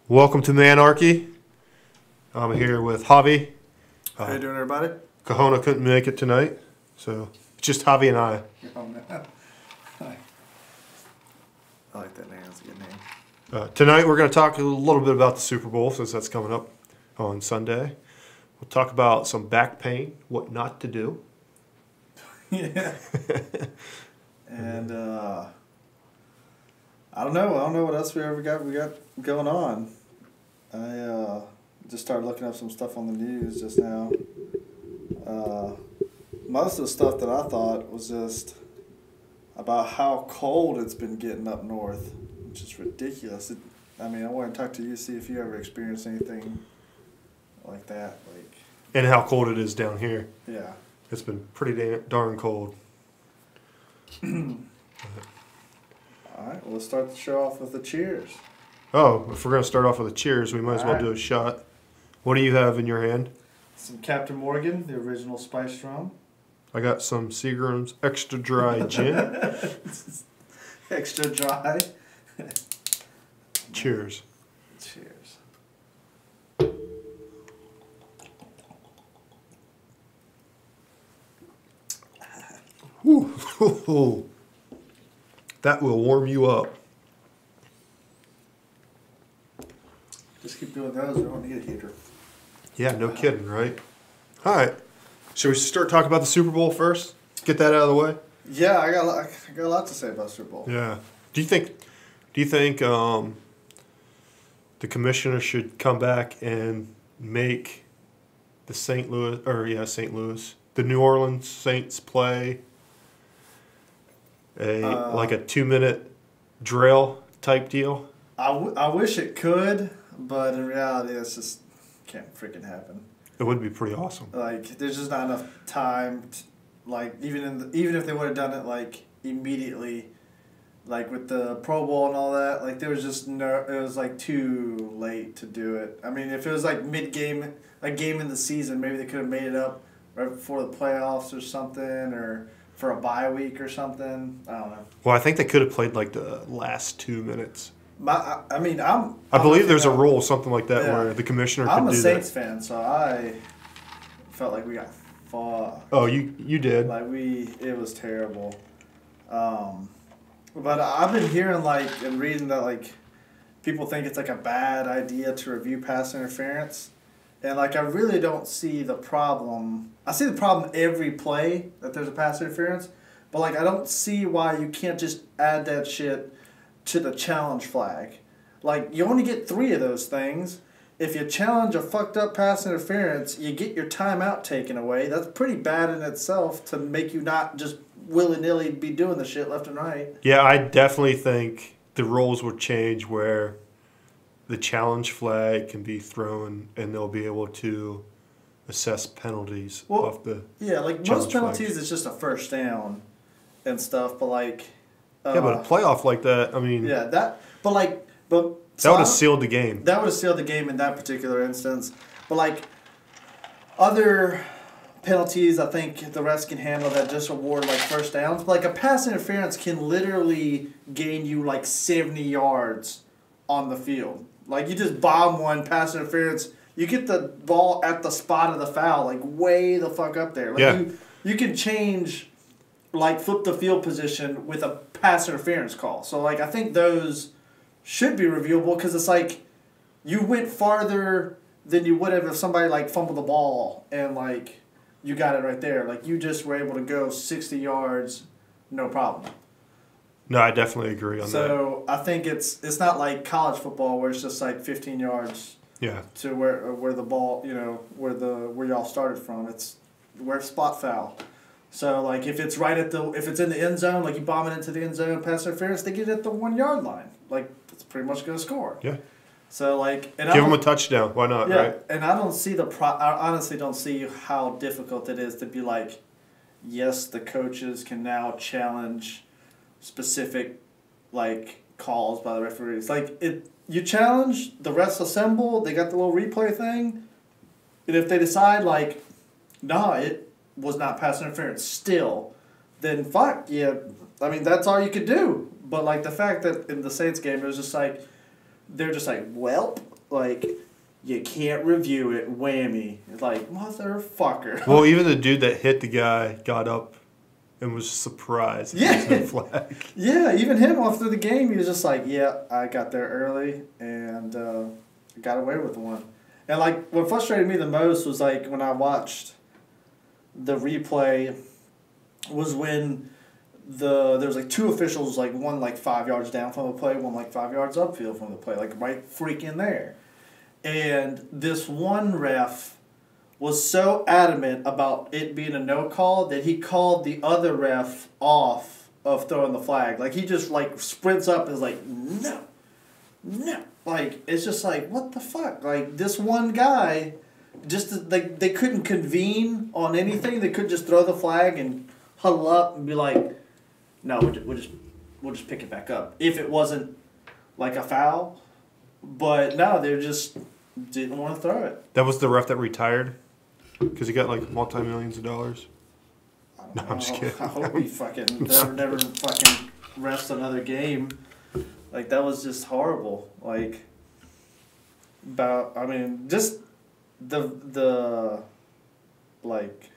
Welcome to Manarchy. I'm here with Javi. How you doing, everybody? Kahona couldn't make it tonight, so it's just Javi and I. Oh, man. I like that name. That's a good name. Tonight we're going to talk a little bit about the Super Bowl since that's coming up on Sunday. We'll talk about some back pain, what not to do. Yeah. And I don't know what else we got going on. I just started looking up some stuff on the news just now. Most of the stuff that I thought was just about how cold it's been getting up north, which is ridiculous. I want to talk to you, see if you ever experienced anything like that. And how cold it is down here. Yeah. It's been pretty darn cold. All right, well, let's start the show off with the cheers. Oh, if we're going to start off with a cheers, we might as well do a shot. What do you have in your hand? Some Captain Morgan, the original spiced rum. I got some Seagram's Extra Dry Gin. Extra dry. Cheers. Cheers. Whew. That will warm you up. Just keep doing those. We don't need a heater. Yeah, no kidding, right? All right. Should we start talking about the Super Bowl first? Get that out of the way. Yeah, I got a lot to say about Super Bowl. Yeah. Do you think the commissioner should come back and make the St. Louis, the New Orleans Saints play like a 2-minute drill type deal? I wish it could, but in reality, it's just can't freaking happen. It would be pretty awesome. There's just not enough time. Even if they would have done it immediately, with the Pro Bowl and all that, there was just no. It was too late to do it. I mean, if it was mid game, a game in the season, maybe they could have made it up right before the playoffs or something, or for a bye week or something. I don't know. Well, I think they could have played the last 2 minutes. I believe there's a rule, something like that, where the commissioner could do that. I'm a Saints fan, so I felt like we got fucked. Oh, you did? It was terrible. But I've been hearing and reading that people think it's a bad idea to review pass interference, and I really don't see the problem. I see the problem every play that there's a pass interference, but I don't see why you can't just add that shit to the challenge flag. You only get 3 of those things. If you challenge a fucked up pass interference, you get your timeout taken away. That's pretty bad in itself to make you not just willy-nilly be doing the shit left and right. Yeah, I definitely think the rules would change where the challenge flag can be thrown and they'll be able to assess penalties off the most penalties flags. It's just a first down and stuff, but yeah, but a playoff like that, I mean... Yeah, that would have sealed the game. That would have sealed the game in that particular instance. But, other penalties, I think the refs can handle that, just award, first downs. But, a pass interference can literally gain you, 70 yards on the field. You just bomb one, pass interference, you get the ball at the spot of the foul, way the fuck up there. You can change... flip the field position with a pass interference call. So, I think those should be reviewable because it's you went farther than you would have if somebody, fumbled the ball and, you got it right there. You just were able to go 60 yards, no problem. No, I definitely agree on that. So, I think it's not like college football where it's just, 15 yards to where the ball, where y'all started from. It's where spot foul. So, if it's if it's in the end zone, you bomb it into the end zone, pass interference, they get it at the 1 yard line. It's pretty much going to score. Yeah. So, and give them a touchdown. Why not, right? And I don't see I honestly don't see how difficult it is to be yes, the coaches can now challenge specific, calls by the referees. You challenge, the refs assemble, they got the little replay thing, and if they decide, nah, it was not pass interference still, then that's all you could do. But the fact that in the Saints game it was just they're just like, well, like, you can't review it, whammy. It's like, motherfucker. Well, even the dude that hit the guy got up and was surprised. Yeah. There was no flag. Yeah, even him after the game, he was just like, yeah, I got there early and got away with one. And, like, what frustrated me the most was, like, when I watched the replay was when there was, like, two officials, like, one, like, 5 yards down from the play, one, like, 5 yards upfield from the play, like, right freaking there. And this one ref was so adamant about it being a no call that he called the other ref off of throwing the flag. Like, he just, like, sprints up and is like, no. Like, it's just like, what the fuck? Like, this one guy, just, like, they couldn't convene on anything. They couldn't just throw the flag and huddle up and be like, no, we'll just pick it back up. If it wasn't, like, a foul. But, no, they just didn't want to throw it. That was the ref that retired? Because he got, like, multi-millions of dollars? No, I'm just kidding. I hope he fucking never fucking refs another game. Like, that was just horrible. Like, just the like,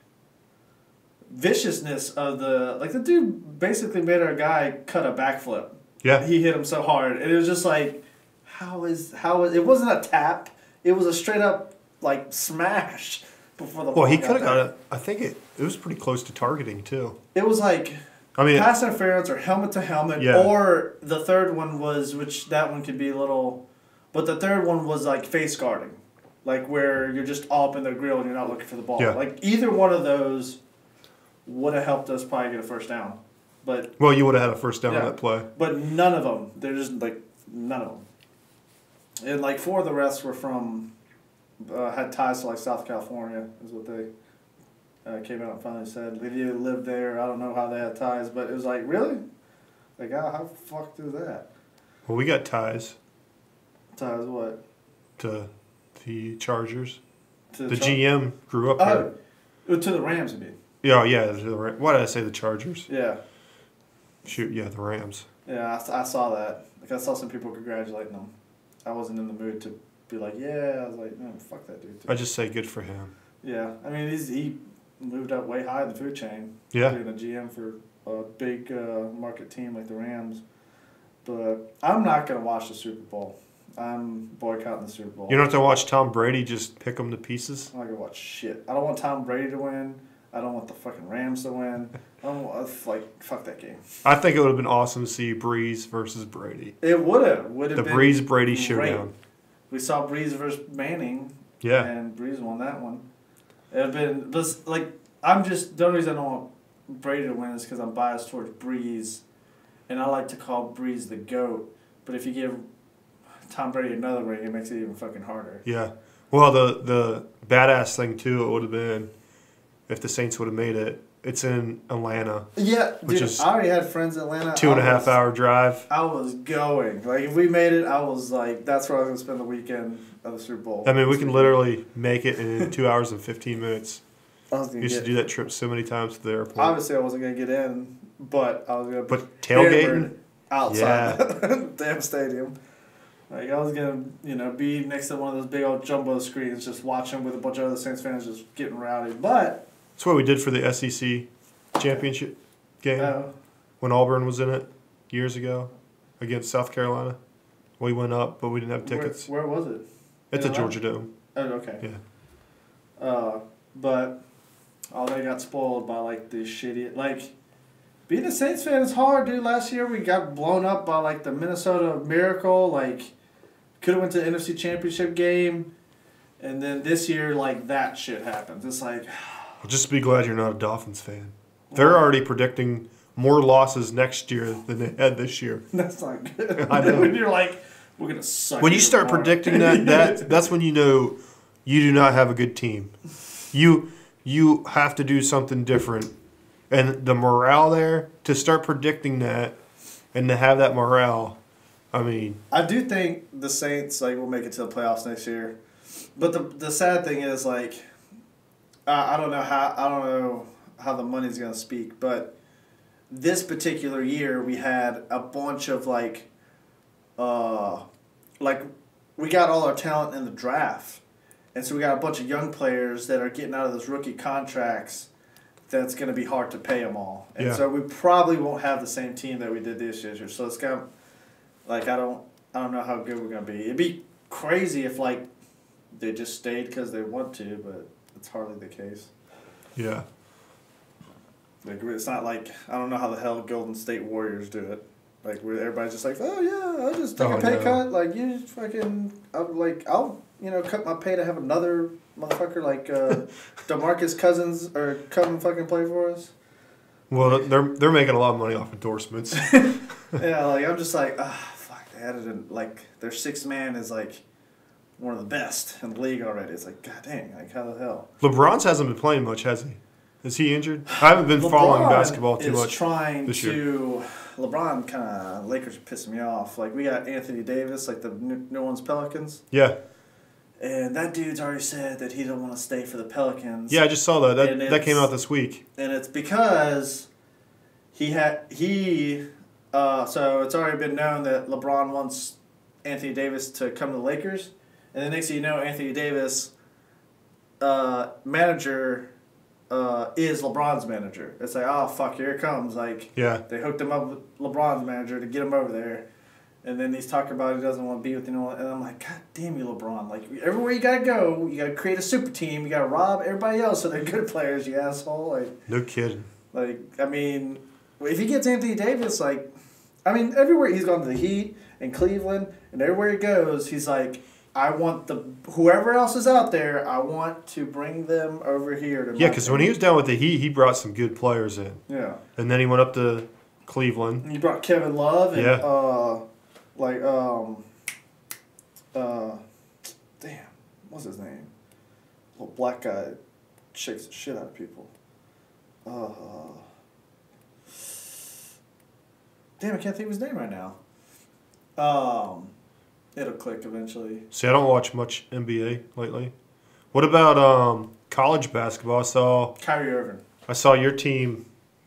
viciousness of the dude basically made our guy cut a backflip. Yeah. He hit him so hard. And it was just like, how is it wasn't a tap. It was a straight up, like, smash before the ball. Well, he could have got it. I think it was pretty close to targeting, too. It was like, I mean, pass interference or helmet to helmet, yeah. Or the third one was, which that one could be a little, but the third one was like face guarding, like where you're just all up in the grill and you're not looking for the ball. Yeah. Like either one of those would have helped us probably get a first down, but well, you would have had a first down on that play. But none of them. They're just like none of them. And like four of the rest were from had ties to like South California, is what they. Came out and finally said, if you lived there, I don't know how they had ties, but it was like, really? Like, how fucked is that? Well, we got ties. Ties what? To the Chargers. To the GM grew up here. Oh, to the Rams, you mean? Yeah, to the Rams. Why did I say the Chargers? Yeah. Shoot, yeah, the Rams. Yeah, I saw that. Like, I saw some people congratulating them. I wasn't in the mood to be like, yeah. I was like, no, fuck that dude. I just say good for him. Yeah, I mean, he moved up way high in the food chain. Yeah. Being a GM for a big market team like the Rams. But I'm not going to watch the Super Bowl. I'm boycotting the Super Bowl. You don't have to watch Tom Brady just pick them to pieces? I'm not going to watch shit. I don't want Tom Brady to win. I don't want the fucking Rams to win. I don't want, fuck that game. I think it would have been awesome to see Breeze versus Brady. It would have been the Breeze-Brady showdown. We saw Breeze versus Manning. Yeah. And Breeze won that one. It had been, the only reason I don't want Brady to win is because I'm biased towards Breeze, and I like to call Breeze the GOAT. But if you give Tom Brady another ring, it makes it even fucking harder. Yeah. Well, the badass thing, too, it would have been, if the Saints would have made it, it's in Atlanta. Yeah, which dude, is I already had friends in Atlanta. 2.5 hour drive. I was going. Like, if we made it, I was like, that's where I was going to spend the weekend of the Super Bowl. I mean, we can literally make it in 2 hours and 15 minutes. We used to do that trip so many times to the airport. Obviously, I wasn't going to get in, but I was going to But tailgating? outside the damn stadium. Like, I was going to, be next to one of those big old jumbo screens just watching with a bunch of other Saints fans just getting rowdy. But that's what we did for the SEC championship game when Auburn was in it years ago against South Carolina. We went up, but we didn't have tickets. Where was it? It's a Georgia Dome. Oh, okay. Yeah. But they got spoiled by, like, the shitty... Like, being a Saints fan is hard, dude. Last year we got blown up by, like, the Minnesota Miracle. Like, could have went to the NFC Championship game. And then this year, like, that shit happens. It's like... Well, just be glad you're not a Dolphins fan. They're already predicting more losses next year than they had this year. That's not good. I know. When you're like, we're going to suck. When you start predicting that's when you know you do not have a good team. You have to do something different. And the morale there, to start predicting that and to have that morale, I mean... I do think the Saints will make it to the playoffs next year. But the sad thing is, I don't know how the money's going to speak, but this particular year we had a bunch of like, we got all our talent in the draft. And so we got a bunch of young players that are getting out of those rookie contracts that's going to be hard to pay them all. And so we probably won't have the same team that we did this year. So it's kind of, like, I don't know how good we're going to be. It'd be crazy if, like, they just stayed because they want to, but it's hardly the case. Yeah. Like, it's not like, I don't know how the hell Golden State Warriors do it. Like, where everybody's just like, oh, yeah, I'll just take a pay cut. Like, you just fucking, I'll cut my pay to have another motherfucker like DeMarcus Cousins or come fucking play for us. Well, they're making a lot of money off endorsements. Yeah, like, I'm just like, fuck, they added in, like, their sixth man is, like, one of the best in the league already. It's like, god dang, like, how the hell? LeBron's hasn't been playing much, has he? Is he injured? I haven't been following basketball too much this year. LeBron kind of, Lakers are pissing me off. Like, we got Anthony Davis, like the New Orleans Pelicans. Yeah. And that dude's already said that he don't want to stay for the Pelicans. Yeah, I just saw that. That came out this week. And it's because so it's already been known that LeBron wants Anthony Davis to come to the Lakers. And the next thing you know, Anthony Davis, manager, is LeBron's manager. It's like, oh, fuck, here it comes. Like, they hooked him up with LeBron's manager to get him over there. And then he's talking about he doesn't want to be with anyone. And I'm like, god damn you, LeBron. Like, everywhere you got to go, you got to create a super team. You got to rob everybody else so they're good players, you asshole. Like, no kidding. Like, I mean, if he gets Anthony Davis, like, I mean, everywhere he's gone to the Heat and Cleveland, and everywhere he goes, he's like, I want whoever else is out there, I want to bring them over here to Yeah, because when he was down with the Heat, he brought some good players in. Yeah. And then he went up to Cleveland. And he brought Kevin Love and damn, what's his name? Little black guy shakes the shit out of people. Damn, I can't think of his name right now. It'll click eventually. See, I don't watch much NBA lately. What about college basketball? Kyrie Irving. I saw your team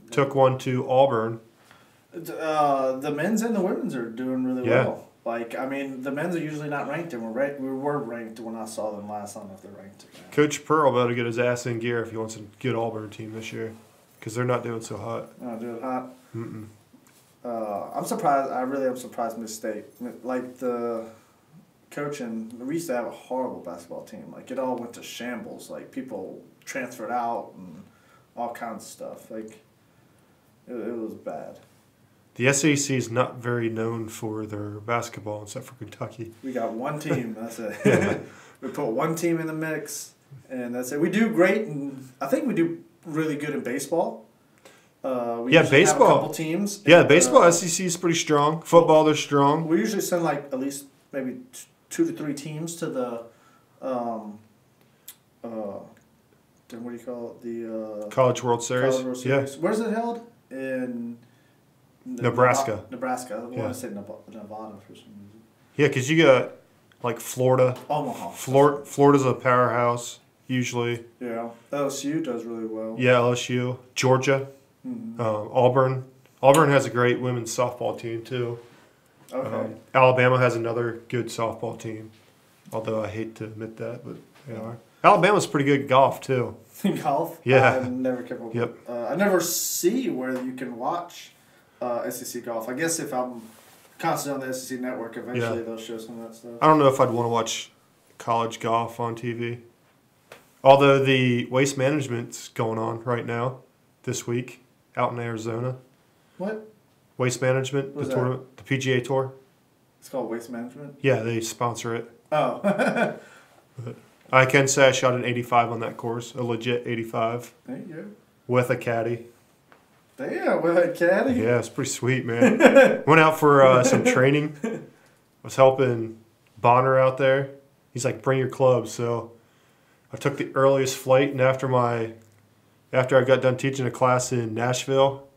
took one to Auburn. The men's and the women's are doing really well. Like, I mean, the men's are usually not ranked, and we were ranked when I saw them last. I don't know if they're ranked again. Coach Pearl better get his ass in gear if he wants a good Auburn team this year, because they're not doing so hot. Not doing hot. Mm-mm. I'm surprised. I really am surprised Miss-State. Like, the coaching, we used to have a horrible basketball team. Like, it all went to shambles. Like, people transferred out and all kinds of stuff. Like, it was bad. The SEC is not very known for their basketball, except for Kentucky. We got one team. That's it. We put one team in the mix, and that's it. We do great, and I think we do really good in baseball. We usually baseball. Have a couple teams. Yeah, baseball SEC is pretty strong. Football, they're strong. We usually send like at least maybe 2 to 3 teams to the what do you call it? The College World Series. College World Series. Yeah. Where's it held? In Nebraska. Nebraska. I want to say Nevada for some reason. Yeah, because you got like Florida. Omaha. Florida's a powerhouse usually. Yeah, LSU does really well. Yeah, LSU. Georgia. Mm-hmm. Auburn. Auburn has a great women's softball team too. Okay. Alabama has another good softball team, although I hate to admit that, but they are. Alabama's pretty good at golf too. Golf? Yeah. I never kept up. Yep. I never see where you can watch SEC golf. I guess if I'm constantly on the SEC network, eventually they'll show some of that stuff. I don't know if I'd want to watch college golf on TV. Although the Waste Management's going on right now, this week, out in Arizona. What? Waste Management, What's the tournament, the PGA Tour. It's called Waste Management? Yeah, they sponsor it. Oh. But I can say I shot an 85 on that course, a legit 85. There you go. With a caddy. Damn, with a caddy? Yeah, it's pretty sweet, man. Went out for some training. I was helping Bonner out there. He's like, bring your clubs. So I took the earliest flight, and after I got done teaching a class in Nashville,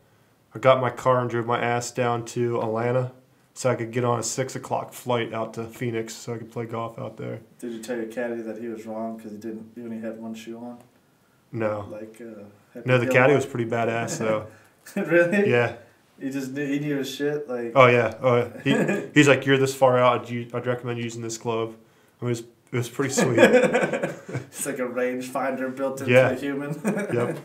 I got in my car and drove my ass down to Atlanta so I could get on a 6 o'clock flight out to Phoenix so I could play golf out there. Did you tell your caddy that he was wrong because he only had one shoe on? No. Like, no, the caddy was pretty badass though. Really? Yeah. he knew his shit. Like, oh yeah. He's like, you're this far out. I'd recommend using this glove. It was pretty sweet. It's like a rangefinder built into a human. Yep.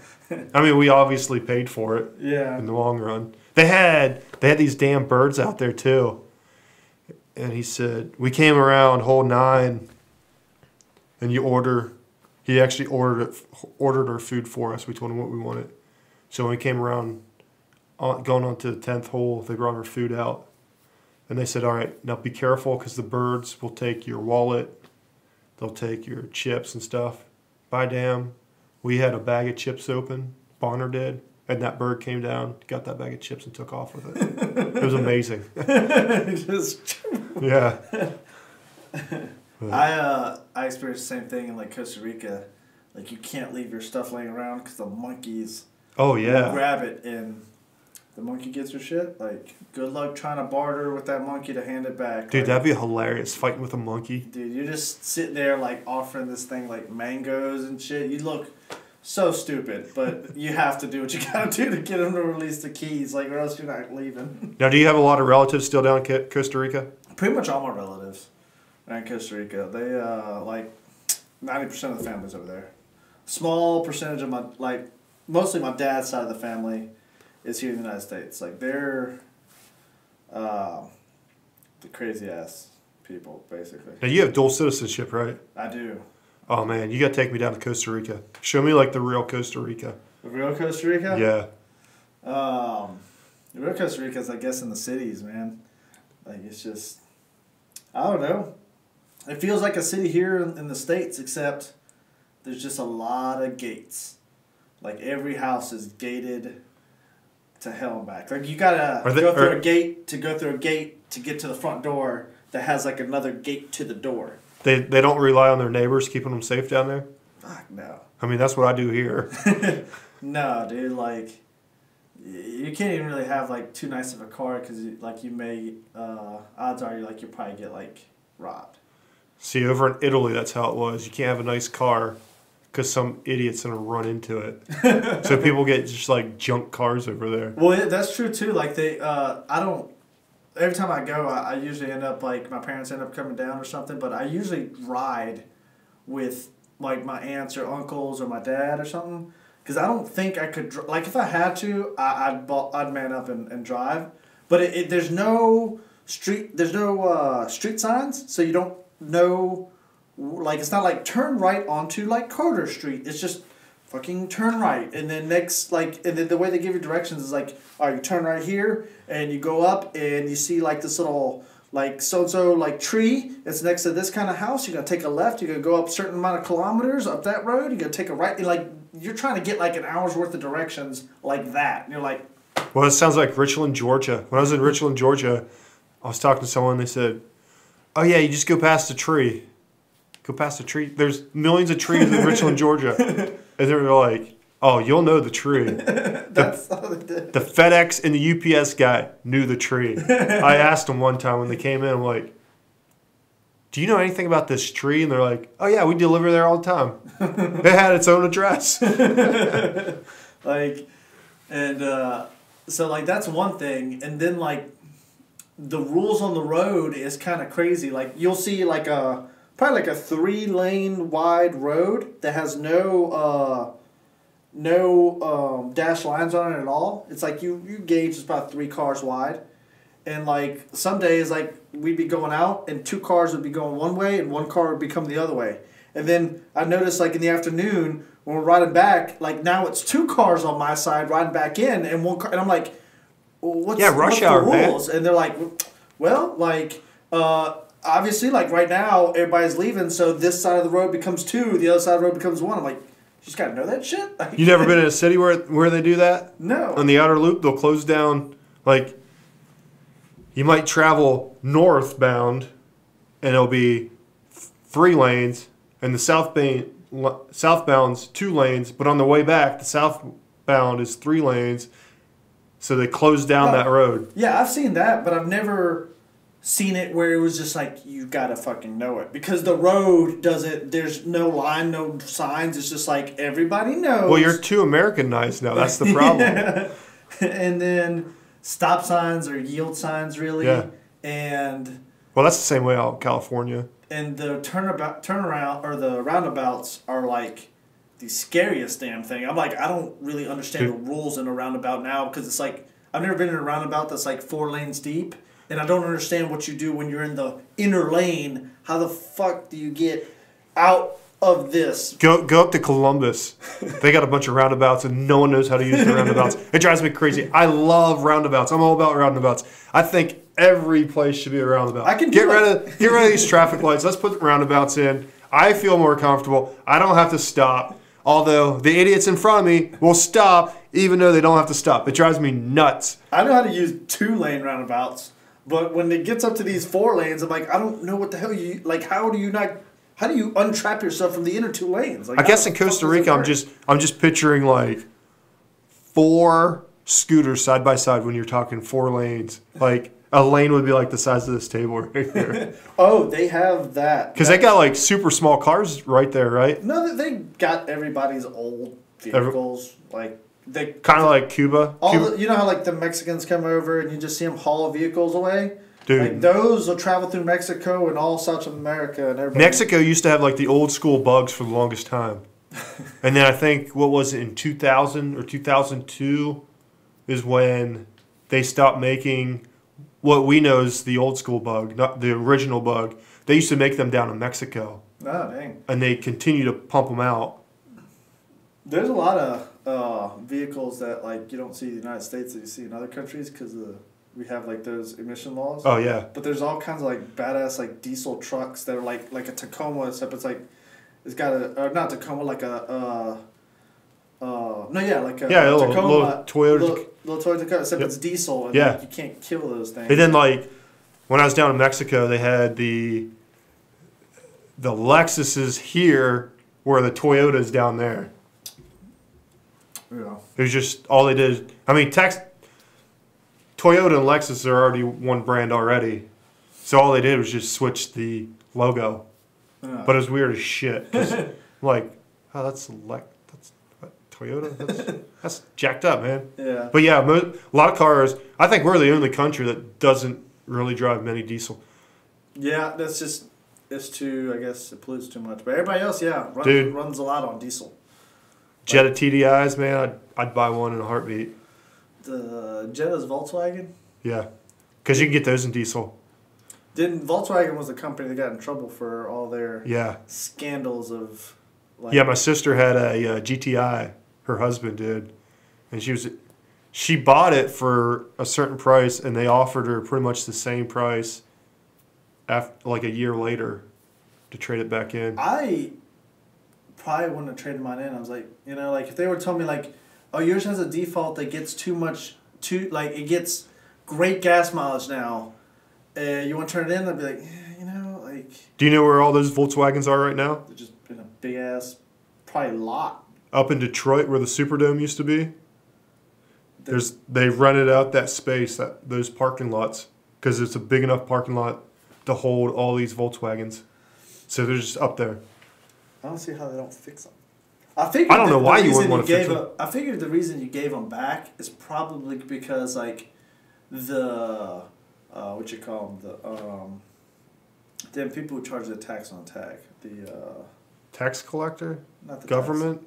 I mean, we obviously paid for it. Yeah. In the long run, they had these damn birds out there too. And he said we came around hole 9, and he actually ordered our food for us. We told him what we wanted. So when we came around, going on to the 10th hole, they brought our food out. And they said, all right, now be careful because the birds will take your wallet. They'll take your chips and stuff. By damn, we had a bag of chips open. Bonner did. And that bird came down, got that bag of chips, and took off with it. It was amazing. Yeah. I experienced the same thing in like Costa Rica. Like, you can't leave your stuff laying around because the monkeys will grab it, and the monkey gets your shit. Like, good luck trying to barter with that monkey to hand it back. Dude, like, that'd be hilarious, fighting with a monkey. Dude, you're just sitting there like offering this thing like mangoes and shit. You look so stupid, but you have to do what you gotta do to get them to release the keys, like, or else you're not leaving. Now, do you have a lot of relatives still down in Costa Rica? Pretty much all my relatives are in Costa Rica. They like 90% of the family's over there. Small percentage of mostly my dad's side of the family is here in the United States. Like, they're the crazy ass people, basically. Now, you have dual citizenship, right? I do. Oh, man, you got to take me down to Costa Rica. Show me, like, the real Costa Rica. The real Costa Rica? Yeah. The real Costa Rica is, I guess, in the cities, man. Like, it's just, I don't know. It feels like a city here in the States, except there's just a lot of gates. Like, every house is gated to hell and back. Like, you gotta go through a gate to get to the front door that has, like, another gate to the door. They don't rely on their neighbors keeping them safe down there? Fuck, no. I mean, that's what I do here. No, dude, like, you can't even really have, like, too nice of a car because, like, you may, odds are you'll probably get, like, robbed. See, over in Italy, that's how it was. You can't have a nice car because some idiot's going to run into it. So people get just, like, junk cars over there. Well, that's true, too. Like, every time I go, I usually end up, like, my parents end up coming down or something, but I usually ride with, like, my aunts or uncles or my dad or something, because I don't think I could, like, if I had to, I'd man up and drive, but there's no street signs, so you don't know, like, it's not like turn right onto, like, Carter Street, it's just fucking turn right, and then and then the way they give you directions is like, all right, you turn right here, and you go up, and you see, like, this little, like, so-and-so, like, tree, it's next to this kind of house, you're going to take a left, you're going to go up a certain amount of kilometers up that road, you're going to take a right, and, like, you're trying to get, like, an hour's worth of directions like that, and you're like... Well, it sounds like Richland, Georgia. When I was in Richland, Georgia, I was talking to someone, they said, oh, yeah, you just go past the tree. Go past the tree. There's millions of trees in Richland, Georgia. And they were like, oh, you'll know the tree. That's how they did. The FedEx and the UPS guy knew the tree. I asked them one time when they came in, I'm like, do you know anything about this tree? And they're like, oh, yeah, we deliver there all the time. It had its own address. Like, and so, like, that's one thing. And then, like, the rules on the road is kind of crazy. Like, you'll see, like, probably like a 3-lane wide road that has no dash lines on it at all. It's like you gauge it's about 3 cars wide. And, like, some days, like, we'd be going out and 2 cars would be going one way and 1 car would be coming the other way. And then I noticed, like, in the afternoon when we're riding back, like, now it's 2 cars on my side riding back in and 1 car. And I'm like, well, what's the rules? Man. And they're like, well, like, obviously, like, right now, everybody's leaving, so this side of the road becomes 2, the other side of the road becomes 1. I'm like, you just got to know that shit? You never been in a city where they do that? No. On the outer loop, they'll close down, like, you might travel northbound, and it'll be 3 lanes, and the southbound's 2 lanes, but on the way back, the southbound is 3 lanes, so they close down that road. Yeah, I've seen that, but I've never seen it where it was just like, you gotta fucking know it. Because the road doesn't, there's no line, no signs, it's just like, everybody knows. Well, you're too Americanized now, that's the problem. And then, stop signs or yield signs really. Yeah. And Well, that's the same way out in California. and the turnaround or the roundabouts are like the scariest damn thing. I'm like, I don't really understand the rules in a roundabout now because it's like I've never been in a roundabout that's like 4 lanes deep, and I don't understand what you do when you're in the inner lane. How the fuck do you get out of this? Go up to Columbus. They got a bunch of roundabouts, and no one knows how to use the roundabouts. It drives me crazy. I love roundabouts. I'm all about roundabouts. I think every place should be a roundabout. I can get rid of these traffic lights. Let's put roundabouts in. I feel more comfortable. I don't have to stop. Although the idiots in front of me will stop, even though they don't have to stop. It drives me nuts. I know how to use 2-lane roundabouts, but when it gets up to these 4 lanes, I'm like, I don't know what the hell you like. How do you untrap yourself from the inner 2 lanes? Like, I guess in Costa Rica, I'm just picturing like 4 scooters side by side when you're talking 4 lanes. Like a lane would be like the size of this table right there. Oh, they have that. Because they got like super small cars right there, right? No, they got everybody's old vehicles. Like they kind of like Cuba. You know how like the Mexicans come over and you just see them haul vehicles away. Dude, like those will travel through Mexico and all South America and everybody. Mexico used to have like the old school bugs for the longest time, and then I think what was it in 2000 or 2002 is when they stopped making what we know is the old school bug, not the original bug. They used to make them down in Mexico. Oh, dang. And they continue to pump them out. There's a lot of vehicles that like you don't see in the United States that you see in other countries because we have like those emission laws. Oh yeah. But there's all kinds of like badass like diesel trucks that are like a Tacoma, except it's got a not Tacoma like a like a Tacoma, little Toyota. Little Toyota Tacoma, except it's diesel and like, you can't kill those things. And then like when I was down in Mexico, they had the Lexuses here where the Toyota's down there. Yeah. It was just all they did. I mean, Toyota and Lexus are already one brand already, so all they did was just switch the logo. Yeah. But it was weird as shit. 'Cause, like, oh, that's Toyota. That's jacked up, man. Yeah. But yeah, a lot of cars. I think we're the only country that doesn't really drive many diesel. Yeah, that's just it's too. I guess it pollutes too much. But everybody else, runs a lot on diesel. Jetta TDIs, man. I'd buy one in a heartbeat. The Jetta's Volkswagen. Yeah, because you can get those in diesel. Volkswagen was the company that got in trouble for all their scandals of. Like, yeah, my sister had a GTI. Her husband did, and she bought it for a certain price, and they offered her pretty much the same price after like a year later to trade it back in. I probably wouldn't have traded mine in. I was like, like if they were telling me like, oh, yours has a default that gets it gets great gas mileage now. You want to turn it in? I'd be like, like. Do you know where all those Volkswagens are right now? They're just in a big ass, probably lot. Up in Detroit, where the Superdome used to be. They've rented out that space, those parking lots, because it's a big enough parking lot to hold all these Volkswagens. So they're just up there. I don't see how they don't fix them. I don't know why you wouldn't want to fix them. I figured the reason you gave them back is probably because like the what you call them them people who charge the tax on tag tax collector, not the government.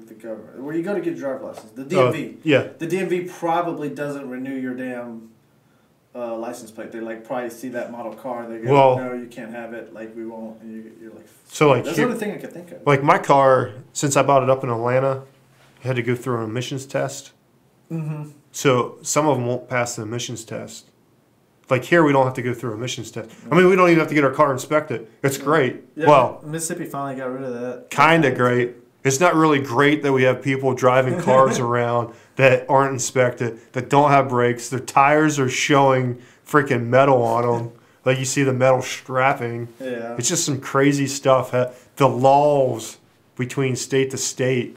The government. Where you go to get a driver's license. The DMV. Yeah. The DMV probably doesn't renew your damn license plate. They like probably see that model car. They go, no, you can't have it. Like we won't. And you're like. So like that's the only thing I could think of. Like my car, since I bought it up in Atlanta, I had to go through an emissions test. Mm-hmm. So some of them won't pass the emissions test. Like here, we don't have to go through emissions test. I mean, we don't even have to get our car inspected. It's great. Yeah, well, Mississippi finally got rid of that. Kind of great. It's not really great that we have people driving cars around that aren't inspected, that don't have brakes. Their tires are showing freaking metal on them. Like you see the metal strapping. Yeah. It's just some crazy stuff. The laws between state to state.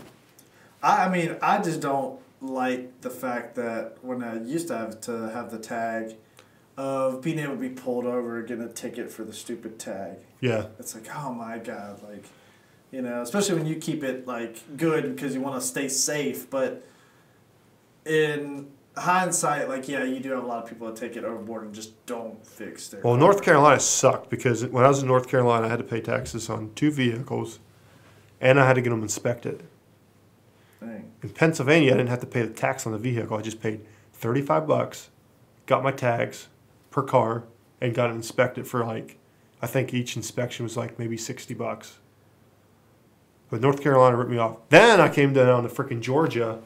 I mean, I just don't like the fact that when I used to have the tag of being able to be pulled over, getting a ticket for the stupid tag. Yeah. It's like, oh my God, like... especially when you keep it like good because you want to stay safe. But in hindsight, like, yeah, you do have a lot of people that take it overboard and just don't fix their Well, car. North Carolina sucked because when I was in North Carolina, I had to pay taxes on 2 vehicles, and I had to get them inspected. Dang. In Pennsylvania, I didn't have to pay the tax on the vehicle. I just paid $35, got my tags per car, and got it inspected for like, I think each inspection was like maybe $60. But North Carolina ripped me off. Then I came down to freaking Georgia,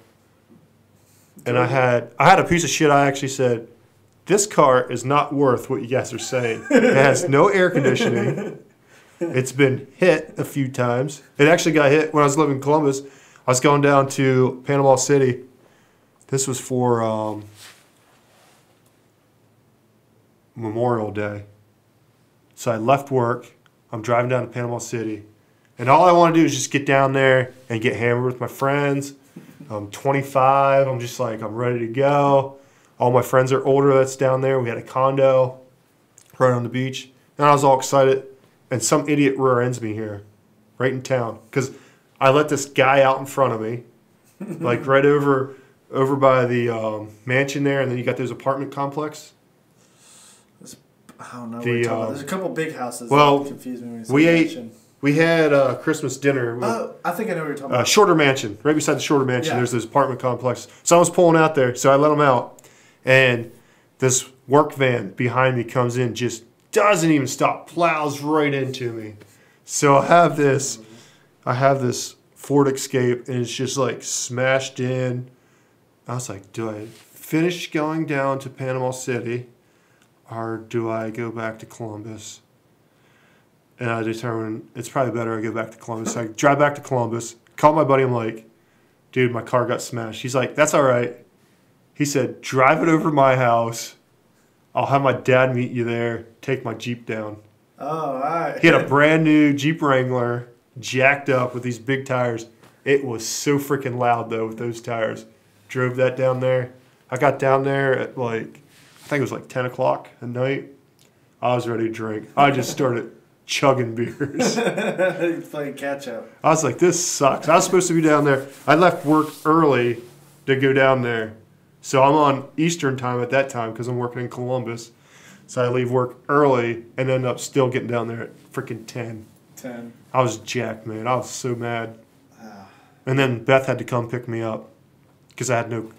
and I had a piece of shit. I actually said, this car is not worth what you guys are saying. It has no air conditioning. It's been hit a few times. It actually got hit when I was living in Columbus. I was going down to Panama City. This was for Memorial Day. So I left work. I'm driving down to Panama City. And all I want to do is just get down there and get hammered with my friends. I'm 25. I'm just like, I'm ready to go. All my friends are older that's down there. We had a condo right on the beach. And I was all excited. And some idiot rear ends me here, right in town. Because I let this guy out in front of me, like right over by the mansion there. And then you got those apartment complex. I don't know. There's a couple big houses well, that confuse me when you say mansion. We had Christmas dinner. I think I know what you're talking about. Shorter Mansion. Right beside the Shorter Mansion, Yeah. there's this apartment complex. So I was pulling out there, so I let him out. And this work van behind me comes in, just doesn't even stop, plows right into me. So I have this Ford Escape, and it's just like smashed in. I was like, do I finish going down to Panama City, or do I go back to Columbus? And I determined it's probably better I go back to Columbus. So I drive back to Columbus, call my buddy. I'm like, dude, my car got smashed. He's like, that's all right. He said, drive it over to my house. I'll have my dad meet you there. Take my Jeep down. Oh, all right. He had a brand new Jeep Wrangler, jacked up with these big tires. It was so freaking loud, though, with those tires. Drove that down there. I got down there at like, I think it was like 10 o'clock at night. I was ready to drink. I just started chugging beers. Playing catch up. I was like, this sucks. I was supposed to be down there. I left work early to go down there. So I'm on Eastern time at that time because I'm working in Columbus. So I leave work early and end up still getting down there at freaking 10. 10. I was jacked, man. I was so mad. And then Beth had to come pick me up because I had no...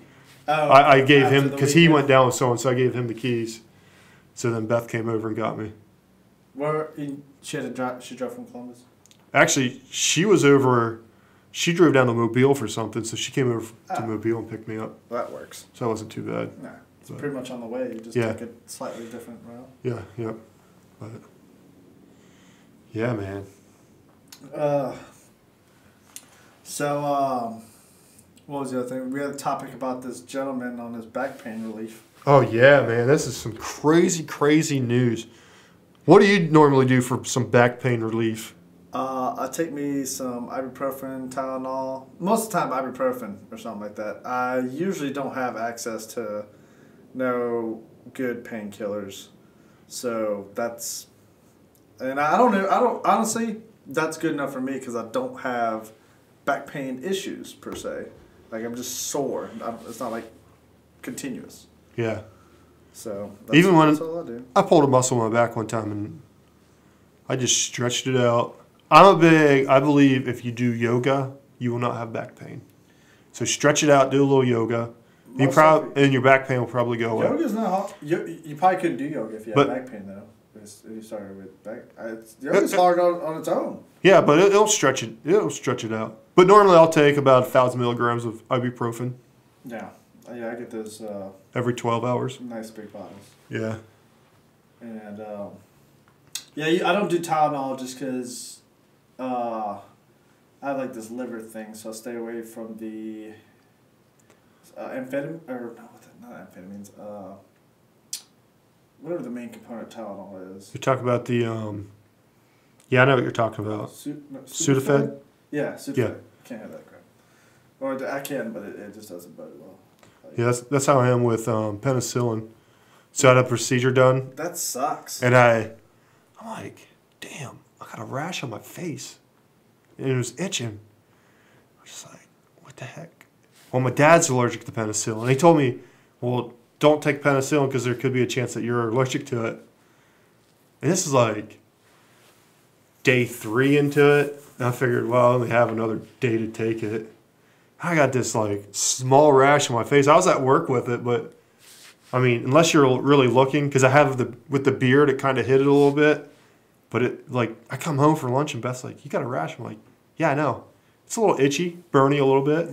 I gave him... Because he went down with someone, so I gave him the keys. So then Beth came over and got me. She drove from Columbus? Actually, she was over... She drove down to Mobile for something, so she came over to Mobile and picked me up. Well, that works. So it wasn't too bad. No, it's pretty much on the way. You just take a slightly different route. Yeah, yep. But, yeah, man. What was the other thing? We had a topic about this gentleman on his back pain relief. Oh, yeah, man. This is some crazy, crazy news. What do you normally do for some back pain relief? I take me some ibuprofen, Tylenol. Most of the time, ibuprofen or something like that. I usually don't have access to no good painkillers, so that's. And I don't know. I don't honestly. That's good enough for me because I don't have back pain issues per se. Like I'm just sore. It's not like continuous. Yeah. So that's all I do. I pulled a muscle in my back one time and I just stretched it out. I believe if you do yoga, you will not have back pain. So stretch it out, do a little yoga. And your back pain will probably go away. Yoga's not hard. You probably couldn't do yoga if you had back pain, though. If you started with back. Yoga's hard on its own. Yeah, but it'll stretch it. It'll stretch it out. But normally I'll take about 1,000 milligrams of ibuprofen. Yeah. I get those. Every 12 hours. Nice big bottles. Yeah. And, I don't do Tylenol just because I have like this liver thing, so I stay away from the amphetamine, or not amphetamines, whatever the main component of Tylenol is. You're talking about the, yeah, I know what you're talking about. Sudafed? Yeah, Sudafed. Yeah. Can't have that crap. Or I can, but it just doesn't bode well. Yeah, that's how I am with penicillin. So I had a procedure done. That sucks. And I'm like, damn, I got a rash on my face. And it was itching. I was just like, what the heck? Well, my dad's allergic to penicillin. He told me well, don't take penicillin because there could be a chance that you're allergic to it. And this is like day 3 into it. And I figured, well, I only have another day to take it. I got this like small rash on my face. I was at work with it, but I mean, unless you're really looking, because I have with the beard, it kind of hit it a little bit. But it like I come home for lunch and Beth's like, "You got a rash?" I'm like, "Yeah, I know. It's a little itchy, burny a little bit."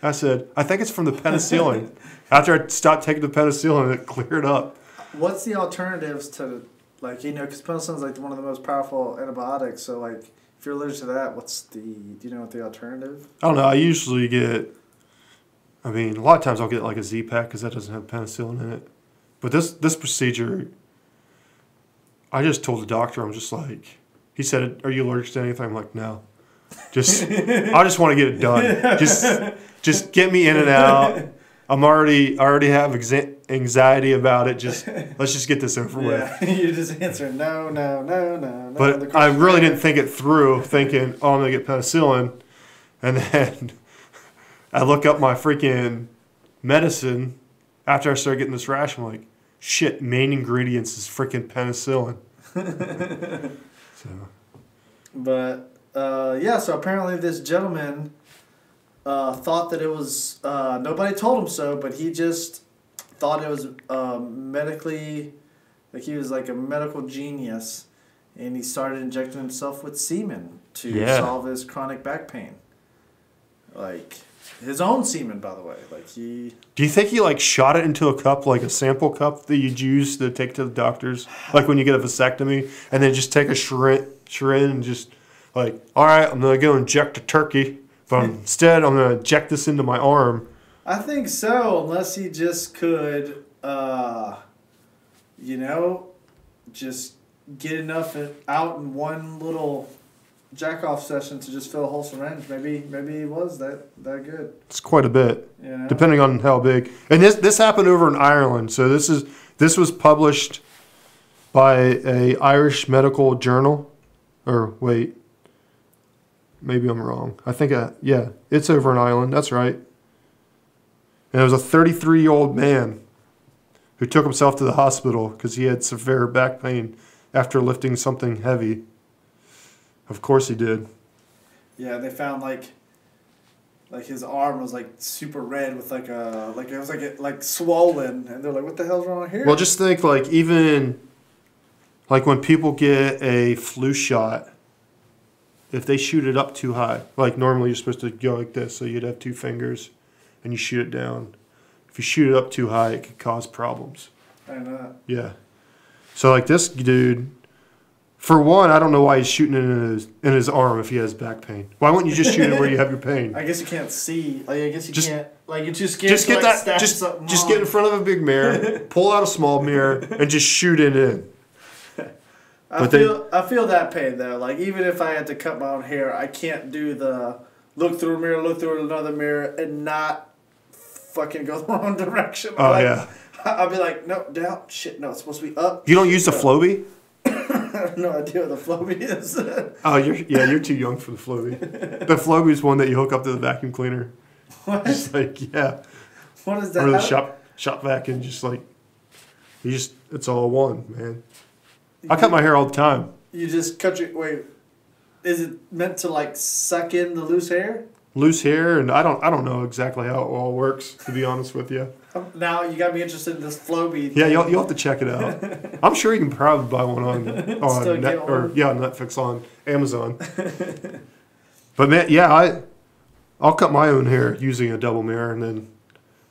I said, "I think it's from the penicillin." After I stopped taking the penicillin, it cleared up. What's the alternatives to, like, because penicillin is like one of the most powerful antibiotics. So like, if you're allergic to that, do you know what the alternative? I don't know. I usually get. I mean, a lot of times I'll get like a Z-Pack because that doesn't have penicillin in it. But this procedure, I just told the doctor, I'm just like, he said, "Are you allergic to anything?" I'm like, "No. I just want to get it done. Just get me in and out. I already have anxiety about it. Let's just get this over with." You just answer no. But I really didn't think it through, thinking, "Oh, I'm gonna get penicillin," and then I look up my freaking medicine after I started getting this rash. I'm like, "Shit, main ingredients is freaking penicillin." So. But so apparently this gentleman thought that it was nobody told him so, but he just thought it was medically, like he was like a medical genius, and he started injecting himself with semen to solve his chronic back pain. Like his own semen, by the way. Like he. Do you think he like shot it into a cup, like a sample cup that you'd use to take to the doctors, like when you get a vasectomy, and then just take a syringe and just like, all right, I'm gonna go inject a turkey, but instead I'm gonna inject this into my arm. I think so, unless he just could, just get enough out in one little jack-off session to just fill a whole syringe. Maybe he was that good. It's quite a bit, you know? Depending on how big. And this happened over in Ireland, so this was published by a Irish medical journal. Or wait, maybe I'm wrong. I think it's over in Ireland. That's right. And it was a 33-year-old man who took himself to the hospital because he had severe back pain after lifting something heavy. Of course he did. Yeah, they found like his arm was like super red with it was swollen, and they're like, "What the hell's wrong here?" Well, just think like even like when people get a flu shot, if they shoot it up too high, like normally you're supposed to go like this, so you'd have 2 fingers, and you shoot it down. If you shoot it up too high, it could cause problems. I know. Yeah. So like this dude. For one, I don't know why he's shooting it in his arm if he has back pain. Why wouldn't you just shoot it where you have your pain? I guess you can't see. Like, I guess you can't. Like, you just get just get in front of a big mirror, pull out a small mirror, and just shoot it in. I feel that pain though. Like even if I had to cut my own hair, I can't do the look through a mirror, look through another mirror, and not fucking go the wrong direction. Oh like, yeah. I'll be like, no, down, shit, no, it's supposed to be up. You don't use the Flowbee? I have no idea what the Flowbee is. Oh, you're too young for the Flowbee. The Flowbee is one that you hook up to the vacuum cleaner. What? Just like What is that? Or the shop vacuum, just like it's all one, man. I cut my hair all the time. You just cut your wait. Is it meant to like suck in the loose hair? Loose hair, and I don't know exactly how it all works, to be honest with you. Now you got me interested in this Flowbee. Yeah, you'll have to check it out. I'm sure you can probably buy one on Netflix, on Amazon. But man, yeah, I'll cut my own hair using a double mirror, and then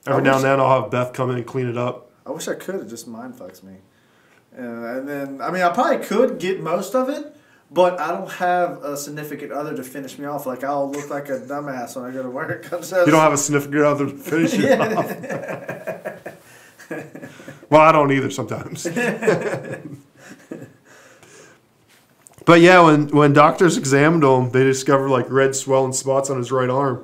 every now and then I'll have Beth come in and clean it up. I wish I could. It just mind fucks me. And then I probably could get most of it. But I don't have a significant other to finish me off. Like, I'll look like a dumbass when I go to work. You don't have a significant other to finish you off? Well, I don't either sometimes. But yeah, when doctors examined him, they discovered like red swelling spots on his right arm.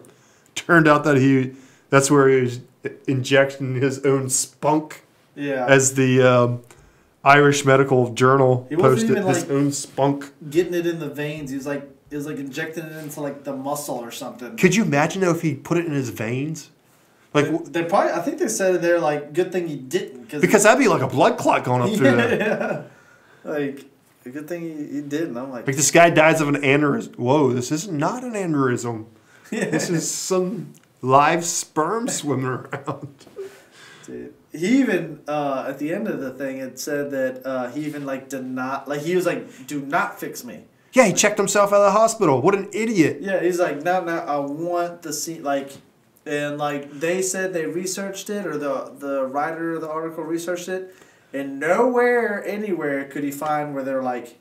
Turned out that that's where he was injecting his own spunk. Yeah. As the Irish Medical Journal posted even, his own spunk. Getting it in the veins. He was like injecting it into like the muscle or something. Could you imagine though if he put it in his veins? Like they probably. I think they said in there like, good thing you didn't. Because that'd be like a blood clot going up through there. Yeah. Like, a good thing you didn't. I'm like this guy dies of an aneurysm. Whoa, this is not an aneurysm. This is some live sperm swimming around. Dude. He even at the end of the thing it said that he even like did not like he was like, do not fix me. Yeah, he checked himself out of the hospital. What an idiot. Yeah, he's like, no, I want the scene like, and like they said they researched it, or the writer of the article researched it, and nowhere anywhere could he find where they're like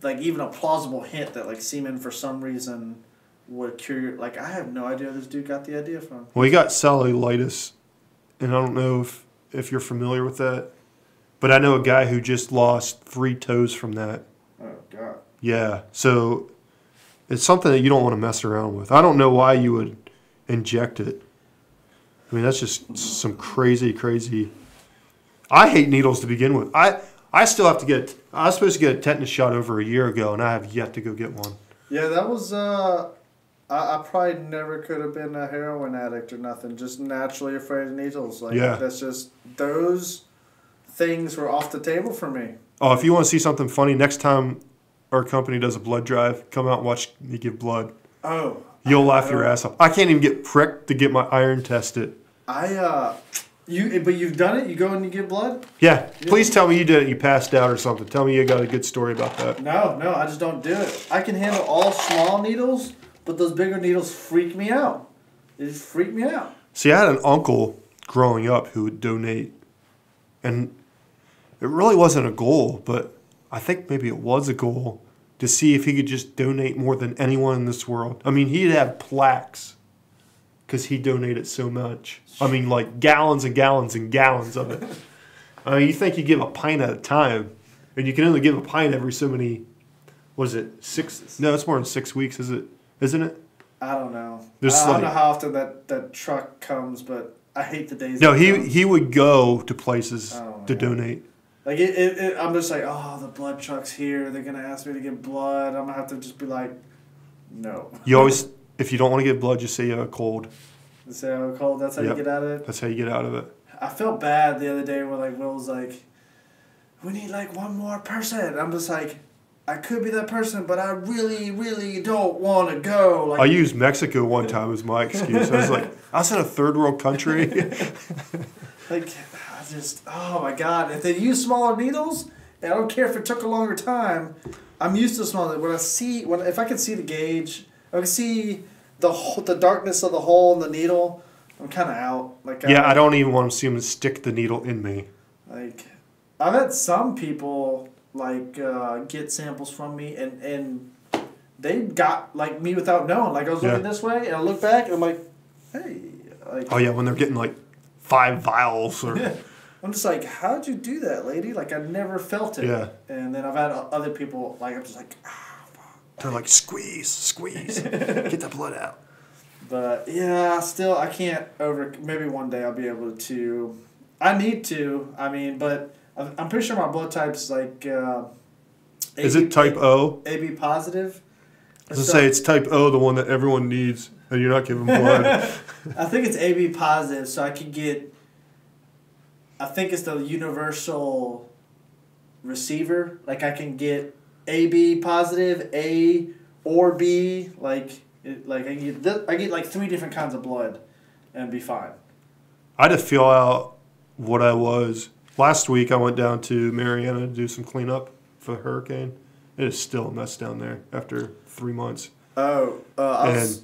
even a plausible hint that like semen for some reason would cure. Like, I have no idea where this dude got the idea from. Well, he got cellulitis, and I don't know if you're familiar with that, but I know a guy who just lost 3 toes from that. Oh God. Yeah, so it's something that you don't want to mess around with. I don't know why you would inject it. I mean, that's just some crazy. I hate needles to begin with. I still have to get. I was supposed to get a tetanus shot over a year ago, and I have yet to go get one. Yeah, that was. I probably never could have been a heroin addict or nothing. Just naturally afraid of needles. Like, yeah. That's just those things were off the table for me. Oh, if you want to see something funny, next time our company does a blood drive, come out and watch me give blood. Oh. You'll laugh your ass off. I can't even get pricked to get my iron tested. But you've done it? You go and you get blood? Yeah. Please tell me you did it and you passed out or something. Tell me you got a good story about that. No, I just don't do it. I can handle all small needles, but those bigger needles freak me out. They just freak me out. See, I had an uncle growing up who would donate, and it really wasn't a goal, but I think maybe it was a goal to see if he could just donate more than anyone in this world. I mean, he'd have plaques because he donated so much. I mean, like gallons and gallons and gallons of it. I mean, you think you give a pint at a time, and you can only give a pint every so many, what is it, 6? No, it's more than 6 weeks, isn't it? I don't know. I There's don't know how often that truck comes, but I hate the days. No, he would go to places to donate. Like I'm just like, oh, the blood truck's here. They're gonna ask me to give blood. I'm gonna have to just be like, no. You always, if you don't want to give blood, just say you have a cold. Say I have a cold. That's how you get out of it. That's how you get out of it. I felt bad the other day when like Will was like, we need like one more person. I'm just like, I could be that person, but I really don't want to go. Like, I used Mexico one time as my excuse. I was like, I was in a third world country. Like, I just, oh my God. If they use smaller needles, and I don't care if it took a longer time, I'm used to smaller. If I can see the gauge, I can see the darkness of the hole in the needle, I'm kind of out. Like, I don't even want to see them stick the needle in me. Like, I've had some people like get samples from me, and they got like me without knowing. Like, I was looking this way, and I look back, and I'm like, hey. Like, oh yeah, when they're getting like 5 vials or. I'm just like, how'd you do that, lady? Like, I never felt it. Yeah. And then I've had other people like, I'm just like, They're like, squeeze, get the blood out. But yeah, still I can't maybe one day I'll be able to. I need to. I mean, but I'm pretty sure my blood type's like. Is it type O? AB positive. I was gonna say it's type O, the one that everyone needs, and you're not giving blood. I think it's AB positive, so I could get. I think it's the universal receiver. Like, I can get AB positive, A or B. Like I get like 3 different kinds of blood, and be fine. I had to feel out what I was. Last week I went down to Mariana to do some cleanup for the hurricane. It is still a mess down there after 3 months. Oh, I was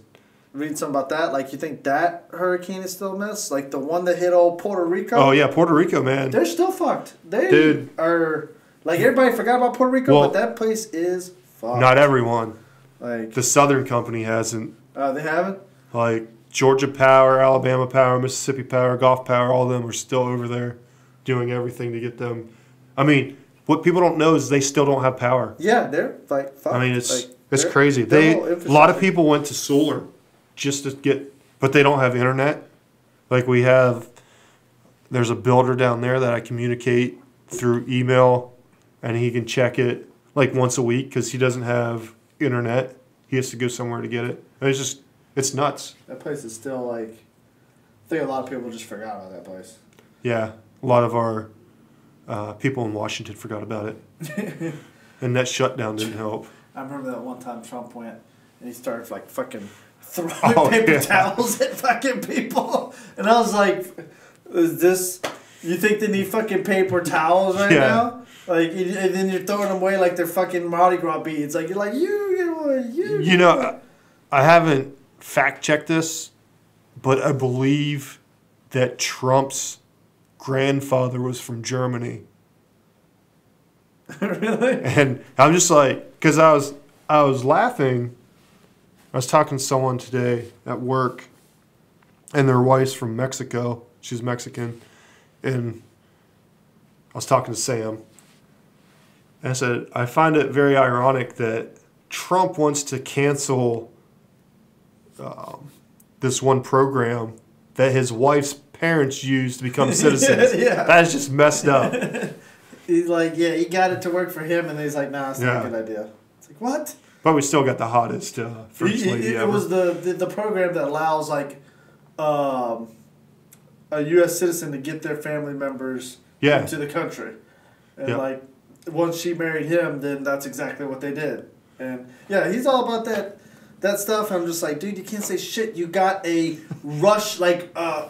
reading something about that. Like, you think that hurricane is still a mess? Like the one that hit old Puerto Rico? Oh, yeah, Puerto Rico, man. They're still fucked. They are... Like, everybody forgot about Puerto Rico, but that place is fucked. Not everyone. Like, the Southern Company hasn't. They haven't? Like, Georgia Power, Alabama Power, Mississippi Power, Gulf Power, all of them are still over there doing everything to get them. I mean, what people don't know is they still don't have power. Yeah, they're, like, fucked. I mean, it's crazy. A lot of people went to solar just to get, but they don't have internet. Like, there's a builder down there that I communicate through email, and he can check it like once a week because he doesn't have internet. He has to go somewhere to get it. And it's nuts. That place is still like think a lot of people just forgot about that place. Yeah, a lot of our people in Washington forgot about it. And that shutdown didn't help. I remember that one time Trump went and he started like fucking throwing paper towels at fucking people. And I was like, is this, you think they need fucking paper towels right now? Like, and then you're throwing them away like they're fucking Mardi Gras beads. Like, you're like, you. You know, I haven't fact-checked this, but I believe that Trump's grandfather was from Germany. Really? And I'm just like, because I was laughing. I was talking to someone today at work, and their wife's from Mexico. She's Mexican. And I was talking to Sam. And I said, I find it very ironic that Trump wants to cancel this one program that his wife's parents used to become citizens. Yeah. That is just messed up. He's like, yeah, he got it to work for him, and he's like, nah, it's not a good idea. It's like, what? But we still got the hottest first lady ever. It was the program that allows, like, a U.S. citizen to get their family members into the country. And, like, once she married him, then that's exactly what they did. And, yeah, he's all about that stuff. I'm just like, dude, you can't say shit. You got a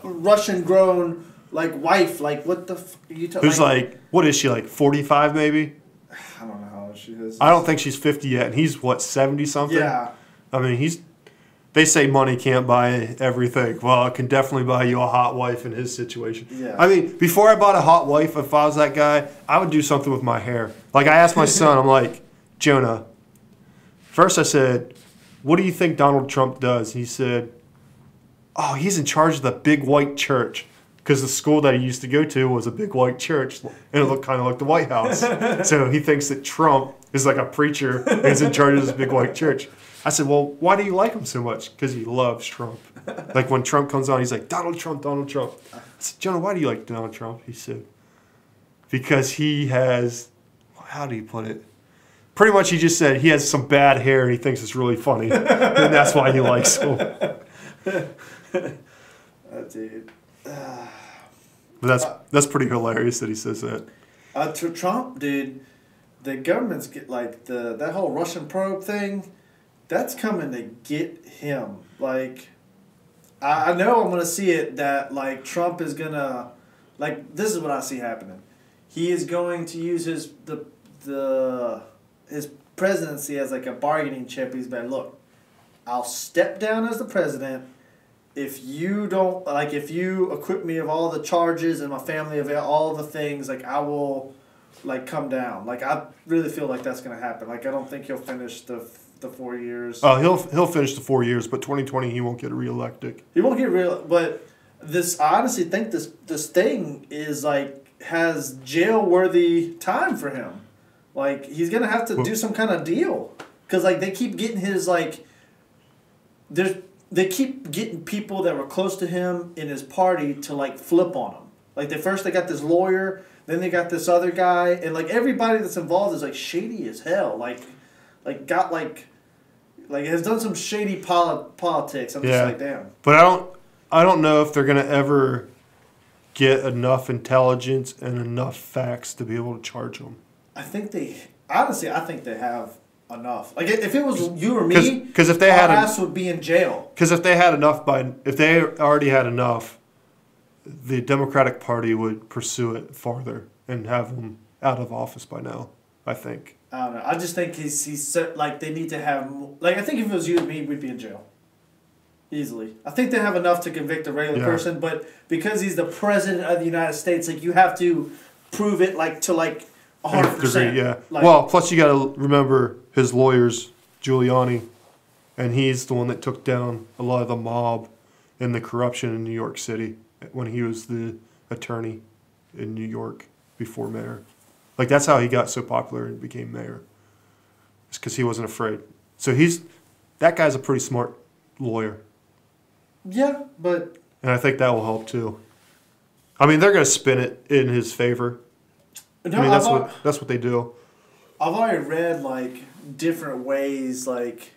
Russian-grown, like, wife. Like, what the f... are you talking? Who's like, what is she, like 45 maybe? I don't know how old she is. I don't think she's 50 yet, and he's, what, 70-something? Yeah. I mean, they say money can't buy everything. Well, it can definitely buy you a hot wife in his situation. Yeah. I mean, before I bought a hot wife, if I was that guy, I would do something with my hair. Like, I asked my son, I'm like, Jonah, first I said, what do you think Donald Trump does? He said, oh, he's in charge of the big white church. Because the school that he used to go to was a big white church, and it looked kind of like the White House. So he thinks that Trump is like a preacher and is in charge of this big white church. I said, well, why do you like him so much? Because he loves Trump. Like when Trump comes on, he's like, Donald Trump, Donald Trump. I said, Jonah, why do you like Donald Trump? He said, because he has, how do you put it? Pretty much he just said he has some bad hair and he thinks it's really funny. And that's why he likes him. Dude. But that's pretty hilarious that he says that. To Trump, dude, the government's get like that whole Russian probe thing. That's coming to get him. Like, I know I'm gonna see it that like Trump is gonna, like, this is what I see happening. He is going to use his presidency as like a bargaining chip. He's been, look, I'll step down as the president. If you don't, like, if you acquit me of all the charges and my family of all the things, like, I will, like, come down. Like, I really feel like that's going to happen. Like, I don't think he'll finish the 4 years. Oh, he'll finish the 4 years, but 2020 he won't get reelected. He won't get but I honestly think this thing is, like, has jail-worthy time for him. Like, he's going to have to do some kind of deal. Because, like, they keep getting his, like, they keep getting people that were close to him in his party to, like, flip on him. Like, they got this lawyer, then they got this other guy, and, like, everybody that's involved is, like, shady as hell. Like has done some shady politics. I'm just like, damn. But I don't know if they're going to ever get enough intelligence and enough facts to be able to charge him. I think they have enough. Like, if it was you or me, because if they our had ass would be in jail. Because if they already had enough, the Democratic Party would pursue it farther and have him out of office by now, I think. I don't know. I just think he's like, they need to have, like, I think if it was you and me, we'd be in jail. Easily. I think they have enough to convict a regular person, but because he's the president of the United States, like, you have to prove it, like, to, like, 100%. Yeah. Like, well, plus you got to remember his lawyer's Giuliani, and he's the one that took down a lot of the mob and the corruption in New York City when he was the attorney in New York before mayor. Like, that's how he got so popular and became mayor. It's because he wasn't afraid. So that guy's a pretty smart lawyer. Yeah, but... And I think that will help, too. I mean, they're going to spin it in his favor. No, I mean, that's what they do. I've already read, like, different ways, like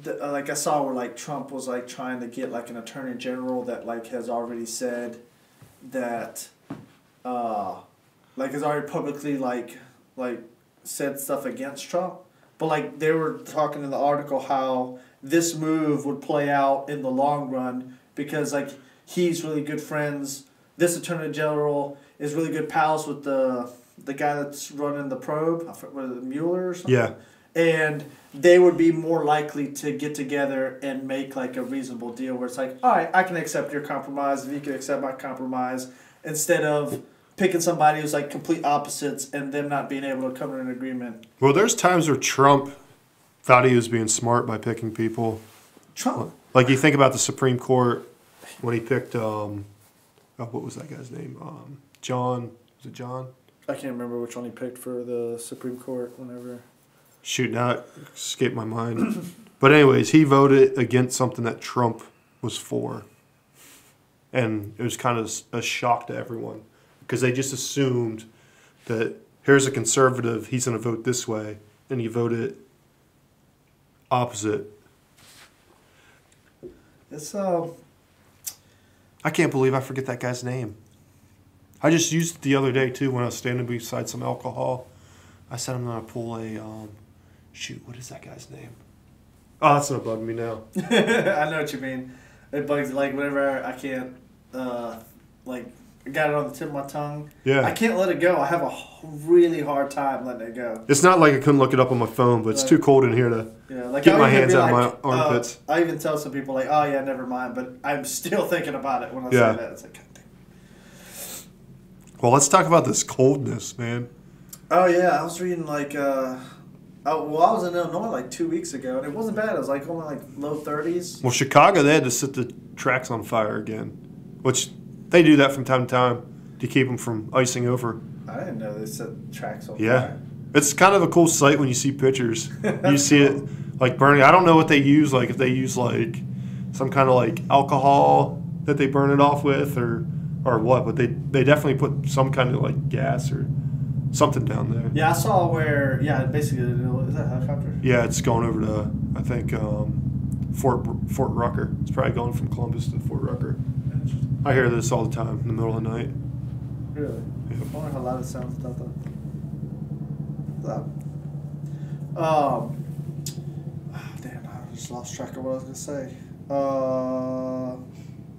like I saw where like Trump was like trying to get like an attorney general that like has already said that, like has already publicly like said stuff against Trump, but like they were talking in the article how this move would play out in the long run because like he's really good friends. This attorney general is really good pals with the guy that's running the probe. I forget, was it Mueller or something? Yeah. And they would be more likely to get together and make like a reasonable deal where it's like, all right, I can accept your compromise if you can accept my compromise, instead of picking somebody who's like complete opposites and them not being able to come to an agreement. Well, there's times where Trump thought he was being smart by picking people. Trump? Like you think about the Supreme Court when he picked, what was that guy's name? John. Was it John? I can't remember which one he picked for the Supreme Court whenever. Shoot, now it escaped my mind. But anyways, he voted against something that Trump was for. And it was kind of a shock to everyone because they just assumed that here's a conservative, he's going to vote this way, and he voted opposite. It's I can't believe I forget that guy's name. I just used it the other day too when I was standing beside some alcohol. I said I'm going to pull a shoot, what is that guy's name? Oh, that's gonna bug me now. I know what you mean. It bugs like whenever I can't like I got it on the tip of my tongue. Yeah. I can't let it go. I have a really hard time letting it go. It's not like I couldn't look it up on my phone, but it's too cold in here to like get my hands out of my armpits. I even tell some people like, oh yeah, never mind, but I'm still thinking about it when I say that. It's like, God damn. Well, let's talk about this coldness, man. Oh yeah, I was reading like I was in Illinois like 2 weeks ago, and it wasn't bad. It was like only like low 30s. Well, Chicago, they had to set the tracks on fire again, which they do that from time to time to keep them from icing over. I didn't know they set tracks on Yeah. fire. It's kind of a cool sight when you see pictures. You see it like burning. I don't know what they use, like if they use like some kind of like alcohol that they burn it off with or what, but they definitely put some kind of like gas or something down there. Yeah, I saw where, basically, is that a helicopter? Yeah, it's going over to, I think, Fort Rucker. It's probably going from Columbus to Fort Rucker. I hear this all the time in the middle of the night. Really? Yeah. I wonder how loud it sounds without that. Loud. Damn, I just lost track of what I was going to say.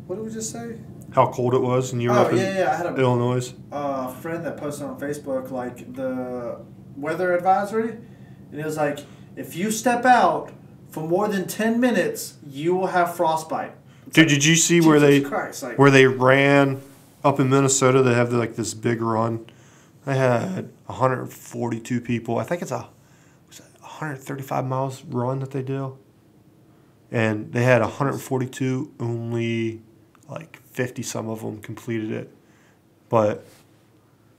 What did we just say? How cold it was, and you were up in I had a Illinois. friend that posted on Facebook like the weather advisory, and it was like, if you step out for more than 10 minutes, you will have frostbite. Dude, did you see where they Christ, where they ran up in Minnesota? They have like this big run. They had 142 people. I think it's a 135 miles run that they do, and they had 142. Only like 50 some of them completed it, but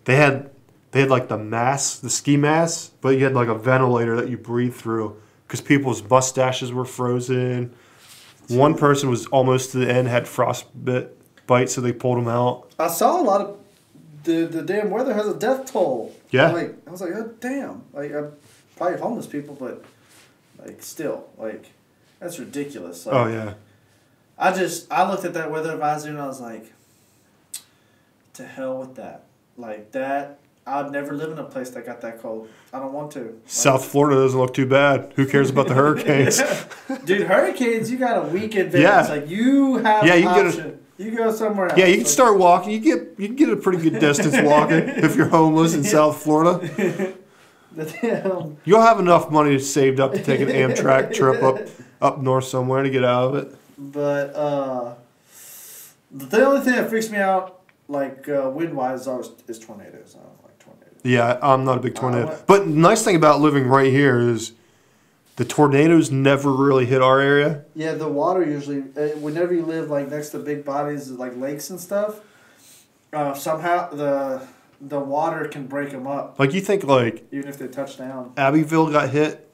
they had like the ski mask, but you had like a ventilator that you breathe through because people's mustaches were frozen. One person was almost to the end, had frostbite, so they pulled him out. I saw a lot of the damn weather has a death toll. Yeah. I was like, oh damn. Like probably homeless people, but like still, like that's ridiculous. Like, Oh yeah. I looked at that weather advisory and I was like, to hell with that. Like that, I'd never live in a place that got that cold. I don't want to. South Florida doesn't look too bad. Who cares about the hurricanes? Dude, hurricanes, you got a week advance. Yeah. Like you have Yeah, an you option. You go somewhere else. Yeah, you can start walking. You can get a pretty good distance walking if you're homeless in South Florida. The damn. You'll have enough money saved up to take an Amtrak trip up north somewhere to get out of it. But the only thing that freaks me out, like wind-wise, is tornadoes. I don't like tornadoes. Yeah, I'm not a big tornado. But the nice thing about living right here is the tornadoes never really hit our area. Yeah, the water usually, whenever you live like next to big bodies like lakes and stuff, somehow the water can break them up. Like you think like even if they touch down. Abbeville got hit,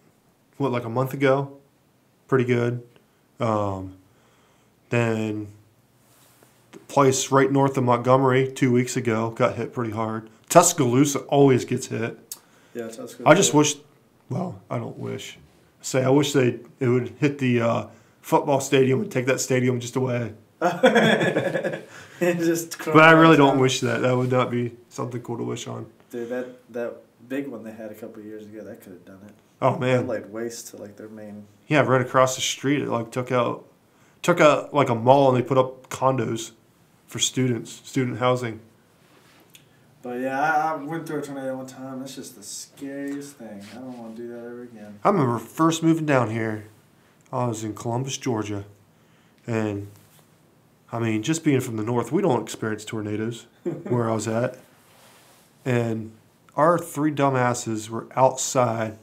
what, like a month ago? Pretty good. Then the place right north of Montgomery 2 weeks ago got hit pretty hard. Tuscaloosa always gets hit. Yeah, Tuscaloosa. I just wish, well, I don't wish. say I wish it would hit the football stadium and take that stadium just away. Just but I really don't wish that. That would not be something cool to wish on. Dude, that big one they had a couple of years ago, that could have done it. Oh man, it laid waste to like their main. Yeah, right across the street, it like took out like a mall, and they put up condos for student housing. But yeah, I went through a tornado one time. That's just the scariest thing. I don't want to do that ever again. I remember first moving down here. I was in Columbus, Georgia, and I mean, just being from the north, we don't experience tornadoes where I was at. And our three dumbasses were outside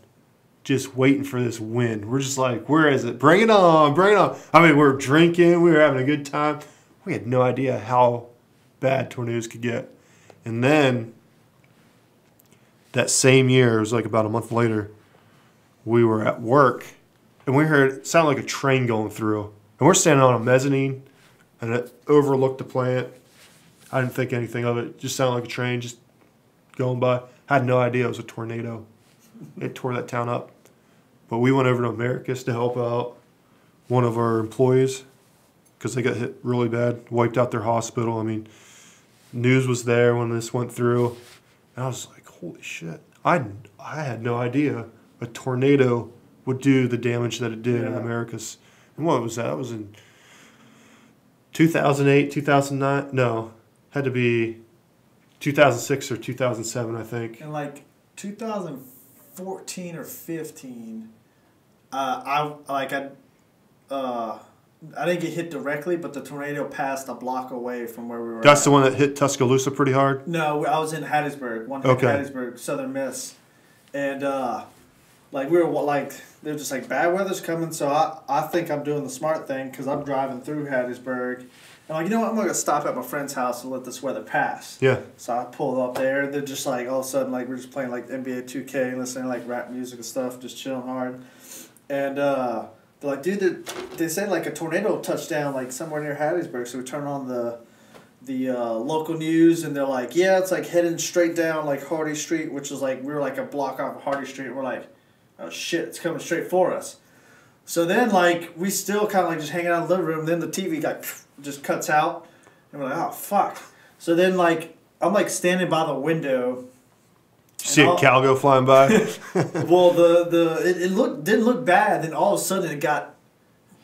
just waiting for this wind. We're just like, where is it? Bring it on, bring it on. I mean, we were drinking, we were having a good time. We had no idea how bad tornadoes could get. And then that same year, it was like about a month later, we were at work, and we heard it sounded like a train going through. And we're standing on a mezzanine, and it overlooked the plant. I didn't think anything of it. It just sounded like a train just going by. I had no idea it was a tornado. It tore that town up. But we went over to Americus to help out one of our employees because they got hit really bad, wiped out their hospital. I mean, news was there when this went through. And I was like, holy shit. I had no idea a tornado would do the damage that it did in Americus. And what was that? That was in 2008, 2009? No, had to be 2006 or 2007, I think. In like 2014 or 15, I didn't get hit directly, but the tornado passed a block away from where we were. That's the one that hit Tuscaloosa pretty hard? No, I was in Hattiesburg. One hit Hattiesburg, Southern Miss. And we were like, they're just like, bad weather's coming, so I think I'm doing the smart thing because I'm driving through Hattiesburg. And I'm like, you know what, I'm going to stop at my friend's house and let this weather pass. Yeah. So I pulled up there, and they're just like, all of a sudden, like, we're just playing like NBA 2K and listening to like rap music and stuff, just chilling hard. And they're like, dude, they said like a tornado touchdown like somewhere near Hattiesburg. So we turn on the local news, and they're like, yeah, it's like heading straight down like Hardy Street, which is like, we were like a block off of Hardy Street. And we're like, oh shit, it's coming straight for us. So then like we still kind of like just hanging out in the living room. Then the TV just cuts out, and we're like, oh fuck. So then like I'm like standing by the window. See a cow go flying by? Well, it didn't look bad. Then all of a sudden it got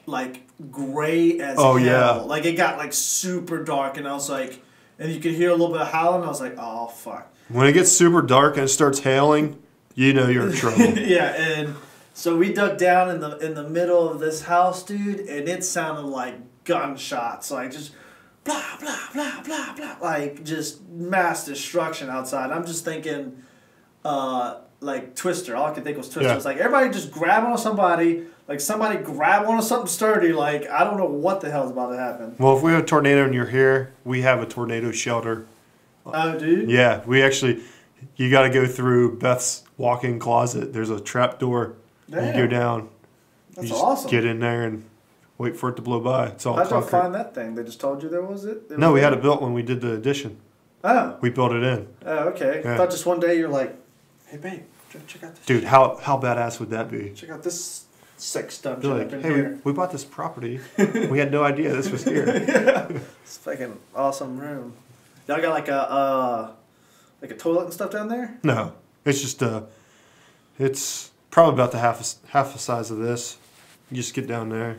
like gray as hell. Yeah. Like it got like super dark, and I was like, and you could hear a little bit of howling. I was like, oh fuck. When it gets super dark and it starts hailing, you know you're in trouble. Yeah, and so we dug down in the middle of this house, dude, and it sounded like gunshots, like just blah blah blah blah blah, like just mass destruction outside. I'm just thinking. Like Twister. All I could think was Twister. Yeah. It's like everybody just grab onto somebody. Like somebody grab onto something sturdy. Like I don't know what the hell's about to happen. Well, if we have a tornado and you're here, we have a tornado shelter. Oh, dude? Yeah, we actually, you got to go through Beth's walk-in closet. There's a trap door. Damn. You go down. That's you just awesome. get in there and wait for it to blow by. It's all How'd you concrete. find that thing? They just told you there was it? No, we had it built when we did the addition. Oh. We built it in. Oh, okay. Yeah. I thought just one day you're like, hey, babe, check out this. Dude, how badass would that be? Check out this sick stuff. They're like, hey, we bought this property. We had no idea this was here. Yeah. It's a fucking awesome room. Y'all got like a toilet and stuff down there? No, it's just it's probably about the half the size of this. You just get down there.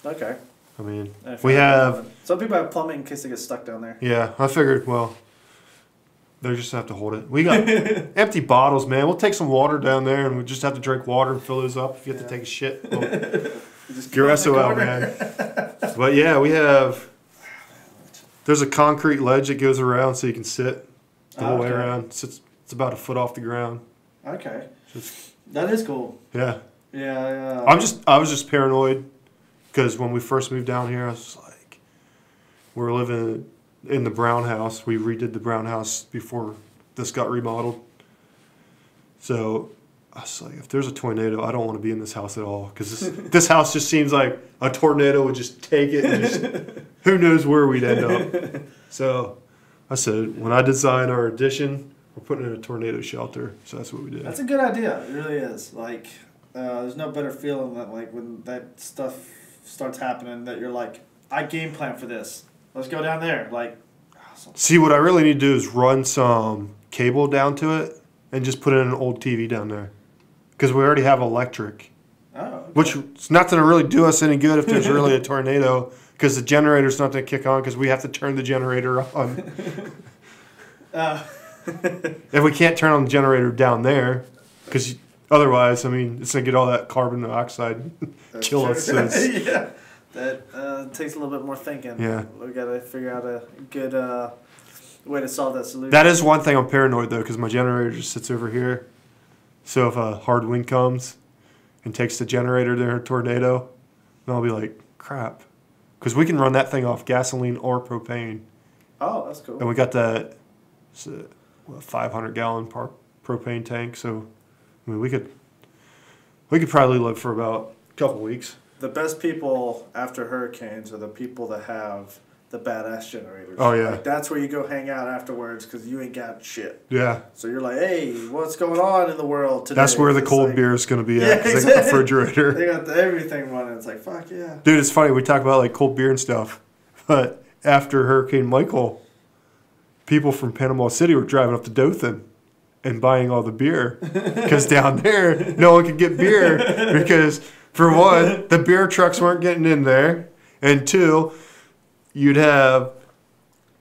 Okay. I mean, If we I have. some people have plumbing in case they get stuck down there. Yeah, I figured. Well, they just have to hold it. We got empty bottles, man. We'll take some water down there, and we just have to drink water and fill those up. If you have to take a shit, well, you're SOL, man. But yeah, we have. There's a concrete ledge that goes around, so you can sit the whole way around. It's about a foot off the ground. Okay. So That is cool. yeah. Yeah. I was just paranoid because when we first moved down here, I was just like, we're living in the brown house. We redid the brown house before this got remodeled. So I was like, if there's a tornado, I don't want to be in this house at all because this house just seems like a tornado would just take it and just who knows where we'd end up. So I said, when I design our addition, we're putting in a tornado shelter. So that's what we did. That's a good idea. It really is. Like, there's no better feeling than like when that stuff starts happening that you're like, I game plan for this. Let's go down there. Like, awesome. See, what I really need to do is run some cable down to it and just put in an old TV down there. Because we already have electric. Oh, okay. Which is not going to really do us any good if there's really a tornado. Because the generator's not going to kick on because we have to turn the generator on. If we can't turn on the generator down there, because otherwise, I mean, it's going to get all that carbon dioxide kill us. Yeah, that takes a little bit more thinking. Yeah. We got to figure out a good way to solve that solution. That is one thing I'm paranoid, though, because my generator just sits over here. So if a hard wind comes and takes the generator during a tornado, then I'll be like, crap. Because we can run that thing off gasoline or propane. Oh, that's cool. And we got that 500-gallon propane tank. So, I mean, we could probably live for about a couple weeks. The best people after hurricanes are the people that have the badass generators. Oh, yeah. Like, that's where you go hang out afterwards because you ain't got shit. Yeah. So you're like, hey, what's going on in the world today? That's where the cold like, beer is going to be at. Yeah, Because exactly. they got the refrigerator. They got everything running. It's like, fuck yeah. Dude, it's funny. We talk about like cold beer and stuff. But after Hurricane Michael, people from Panama City were driving up to Dothan and buying all the beer. Because down there, no one could get beer. Because, for one, the beer trucks weren't getting in there. And two, you'd have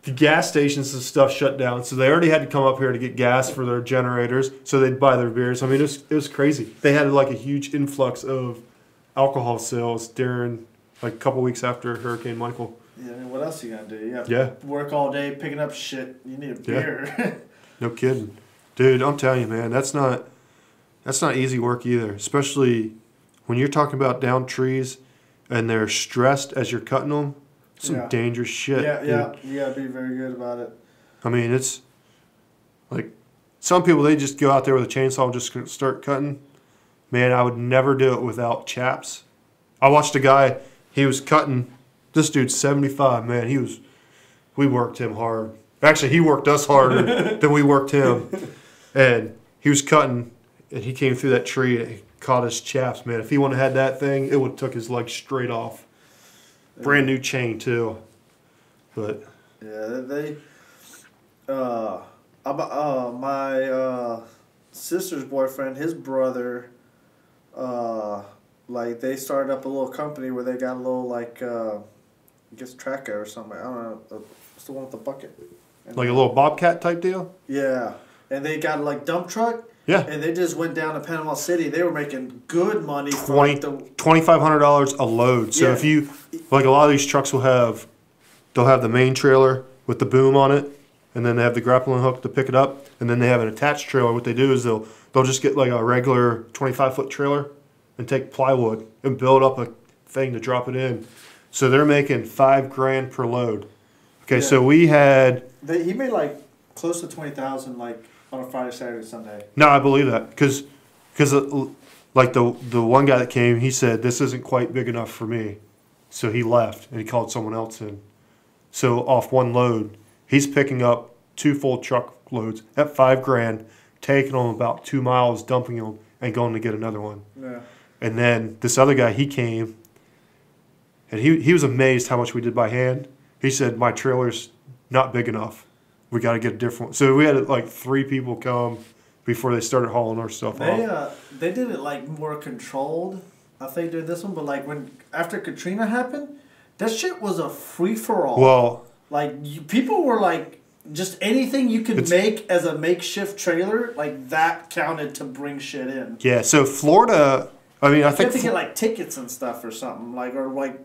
the gas stations and stuff shut down. So they already had to come up here to get gas for their generators. So they'd buy their beers. I mean, it was crazy. They had like a huge influx of alcohol sales during like a couple weeks after Hurricane Michael. Yeah, I mean, what else are you going to do? You have Yeah. to work all day picking up shit. You need a beer. No kidding. Dude, I'm telling you, man, that's not easy work either. Especially when you're talking about down trees and they're stressed as you're cutting them. Some dangerous shit. Yeah, dude. yeah. You got to be very good about it. I mean, it's like some people, they just go out there with a chainsaw and just start cutting. Man, I would never do it without chaps. I watched a guy, he was cutting. This dude's 75, man. We worked him hard. Actually, he worked us harder than we worked him. And he was cutting, and he came through that tree and he caught his chaps, man. If he wouldn't have had that thing, it would have took his leg straight off. Brand new chain, too. But yeah, my sister's boyfriend, his brother, like they started up a little company where they got a little like, I guess Tracker or something. I don't know. It's the one with the bucket. And like a little Bobcat type deal? Yeah, and they got like dump truck. Yeah. And they just went down to Panama City. They were making good money for like $2,500 a load. So if you, like a lot of these trucks they'll have the main trailer with the boom on it, and then they have the grappling hook to pick it up, and then they have an attached trailer. What they do is they'll just get like a regular 25-foot trailer and take plywood and build up a thing to drop it in. So they're making $5,000 per load. Okay, so we had. He made like close to 20,000 like on a Friday, Saturday, Sunday. No, I believe that because like the one guy that came, he said this isn't quite big enough for me, so he left and he called someone else in. So off one load, he's picking up 2 full truck loads at $5,000, taking them about 2 miles, dumping them, and going to get another one. Yeah. And then this other guy, he came, and he was amazed how much we did by hand. He said, my trailer's not big enough. We got to get a different one. So we had like 3 people come before they started hauling our stuff off. They did it like more controlled, I think, during this one. But like after Katrina happened, that shit was a free for all. Well, like people were like, just anything you could make as a makeshift trailer, like that counted to bring shit in. Yeah. So Florida, I mean, I think you have to get like tickets and stuff or something, or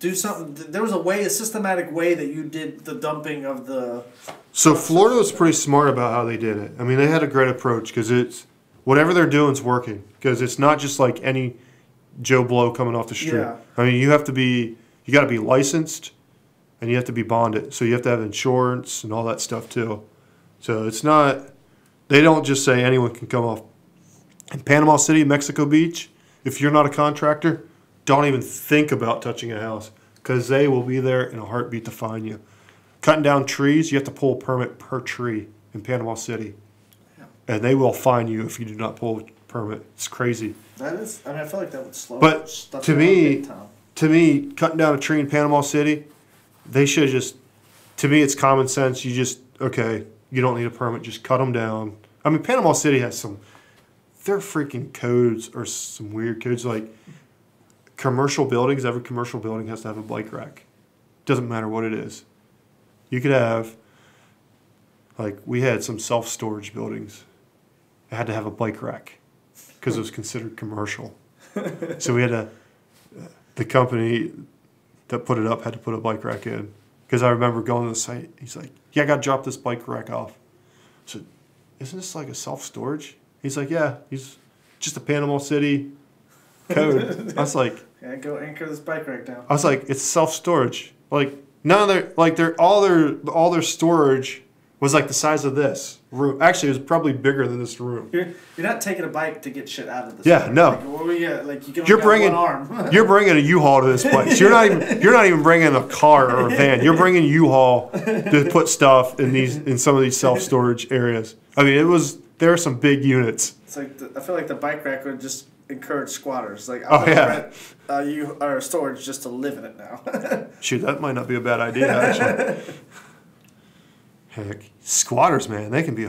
do something. There was a systematic way that you did the dumping of the. So Florida was pretty smart about how they did it. I mean, they had a great approach because it's whatever they're doing is working because it's not just like any Joe Blow coming off the street. Yeah. I mean, you got to be licensed and you have to be bonded. So you have to have insurance and all that stuff too. So it's not. They don't just say anyone can come off. In Panama City, Mexico Beach, if you're not a contractor, don't even think about touching a house because they will be there in a heartbeat to find you. Cutting down trees, you have to pull a permit per tree in Panama City. Yeah. And they will fine you if you do not pull permit. It's crazy. That is. I mean, I feel like that would slow. But stuff to down me, big time. cutting down a tree in Panama City, they should just. To me, it's common sense. You just you don't need a permit. Just cut them down. I mean, Panama City has their freaking codes are some weird codes. Like commercial buildings, every commercial building has to have a bike rack. Doesn't matter what it is. You could have, like, we had some self-storage buildings. It had to have a bike rack because it was considered commercial. So we had the company that put it up had to put a bike rack in. Because I remember going to the site. He's like, yeah, I got to drop this bike rack off. I said, isn't this like a self-storage? He's like, yeah, he's just a Panama City code. I was like, yeah, go anchor this bike rack down. I was like, it's self-storage. Like none of all their storage was like the size of this room. Actually, it was probably bigger than this room. You're not taking a bike to get shit out of this. Yeah, bike. no. Like, what we get, like you can You're only bringing have one arm. you're bringing a U-Haul to this place. You're not even bringing a car or a van. You're bringing U-Haul to put stuff in some of these self-storage areas. I mean, there are some big units. It's like I feel like the bike rack would just encourage squatters. Like, I'm gonna rent storage just to live in it now. Shoot, that might not be a bad idea, actually. Heck, squatters, man, they can be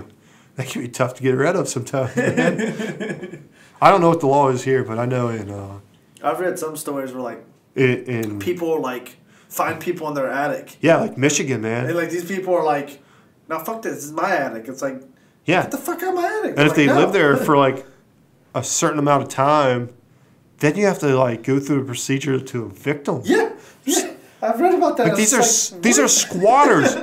tough to get rid of sometimes. Man. I don't know what the law is here, but I know I've read some stories where like in people like find people in their attic. Yeah, like Michigan, man. And like these people are like, no, fuck this is my attic. It's like, yeah, get the fuck out of my attic. And if they live there for like a certain amount of time, then you have to like go through a procedure to evict them. Yeah, I've read about that. Like these are squatters.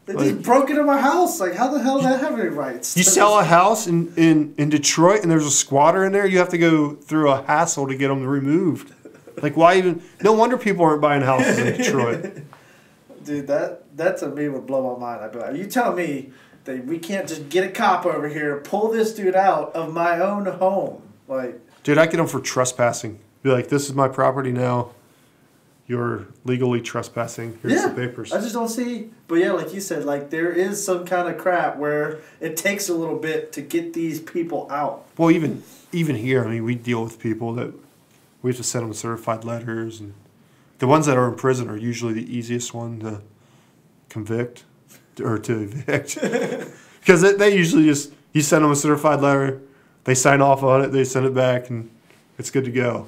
They just broke into my house. Like, how the hell do I have any rights? You sell a house in Detroit and there's a squatter in there, you have to go through a hassle to get them removed. Like, why even? No wonder people aren't buying houses in Detroit. Dude, that to me would blow my mind. I'd be like, you tell me that we can't just get a cop over here, pull this dude out of my own home. Like, dude, I get them for trespassing. Be like, this is my property now. You're legally trespassing. Here's the papers. I just don't see. But yeah, like you said, like there is some kind of crap where it takes a little bit to get these people out. Well, even here, I mean, we deal with people that we have to send them certified letters, and the ones that are in prison are usually the easiest one to convict or to evict, because they usually just you send them a certified letter, they sign off on it, they send it back, and it's good to go.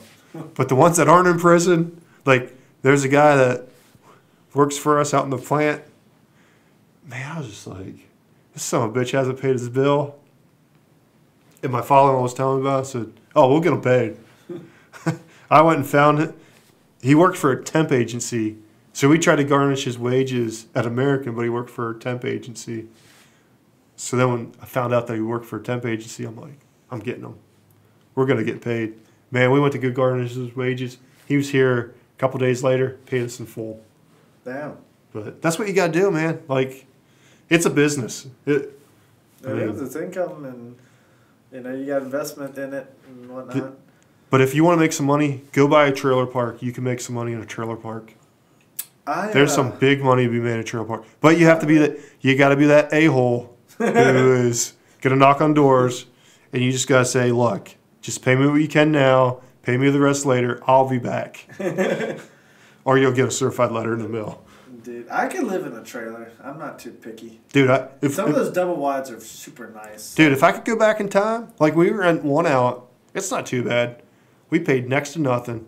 But the ones that aren't in prison, like. There's a guy that works for us out in the plant. Man, I was just like, this son of a bitch hasn't paid his bill. And my father-in-law was telling me about it. I said, oh, we'll get him paid. I went and found it. He worked for a temp agency. So we tried to garnish his wages at American, but he worked for a temp agency. So then when I found out that he worked for a temp agency, I'm like, I'm getting him. We're going to get paid. Man, we went to go garnish his wages. He was here. A couple days later, paid us in full. Damn. But that's what you got to do, man. Like, it's a business. It's income, and you got investment in it and whatnot. But if you want to make some money, go buy a trailer park. You can make some money in a trailer park. There's some big money to be made in a trailer park. But you have to be that. You got to be that a-hole who is gonna knock on doors, and you just gotta say, look, just pay me what you can now. Pay me the rest later. I'll be back. Or you'll get a certified letter in the mail. Dude, I could live in a trailer. I'm not too picky. Dude, some of those double wides are super nice. Dude, if I could go back in time, like we rent one out, it's not too bad. We paid next to nothing.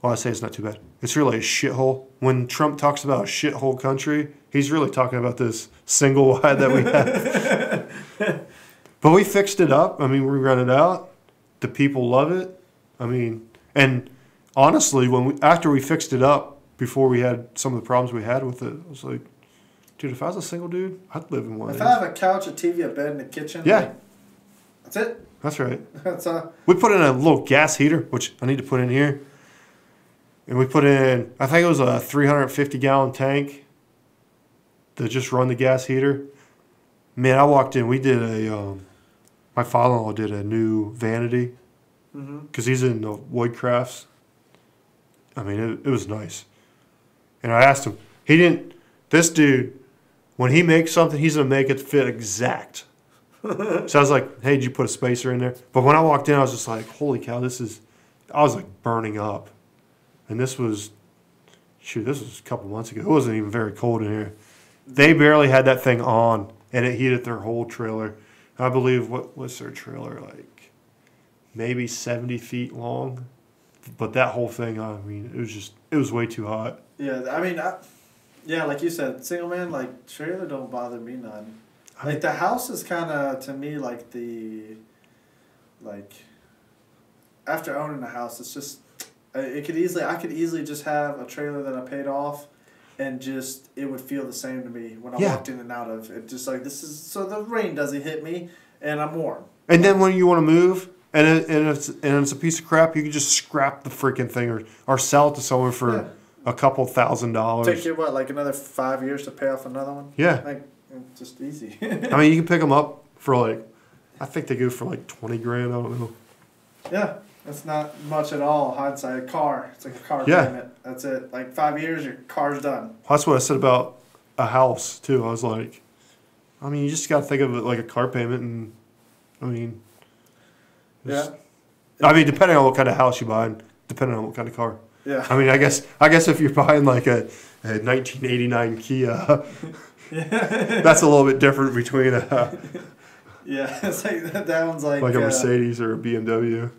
Well, I say it's not too bad. It's really a shithole. When Trump talks about a shithole country, he's really talking about this single wide that we have. But we fixed it up. I mean, we rented out. The people love it. I mean, and honestly, after we fixed it up, before we had some of the problems we had with it, I was like, dude, if I was a single dude, I'd live in one. If I have a couch, a TV, a bed, and a kitchen, yeah, that's it. That's right. We put in a little gas heater, which I need to put in here, and we put in, I think it was a 350-gallon tank to just run the gas heater. Man, I walked in. We did my father-in-law did a new vanity. Because he's in the wood crafts. I mean, it was nice. And I asked him, this dude, when he makes something, he's going to make it fit exact. So I was like, hey, did you put a spacer in there? But when I walked in, I was just like, holy cow, I was like burning up. And this was a couple months ago. It wasn't even very cold in here. They barely had that thing on, and it heated their whole trailer. I believe, what was their trailer, like maybe 70 feet long? But that whole thing, I mean, it was way too hot. Yeah, I mean, like you said, single man, like, trailer don't bother me none. Like, the house is kind of, to me, like after owning a house, it's just, I could easily just have a trailer that I paid off, and just, it would feel the same to me when I walked in and out of it. Just like, so the rain doesn't hit me, and I'm warm. And then when you want to move, and it's a piece of crap, you can just scrap the freaking thing or sell it to someone for a couple $1,000. Take you, like another 5 years to pay off another one? Yeah. Like, it's just easy. I mean, you can pick them up for I think they go for like $20,000, I don't know. Yeah. That's not much at all, hindsight. A car. It's like a car payment. That's it. Like 5 years, your car's done. That's what I said about a house, too. I was like, I mean, you just got to think of it like a car payment. And, I mean, I mean, depending on what kind of house you buy and depending on what kind of car. Yeah. I mean, I guess if you're buying like a 1989 Kia, that's a little bit different between yeah, it's like that one's like a Mercedes or a BMW.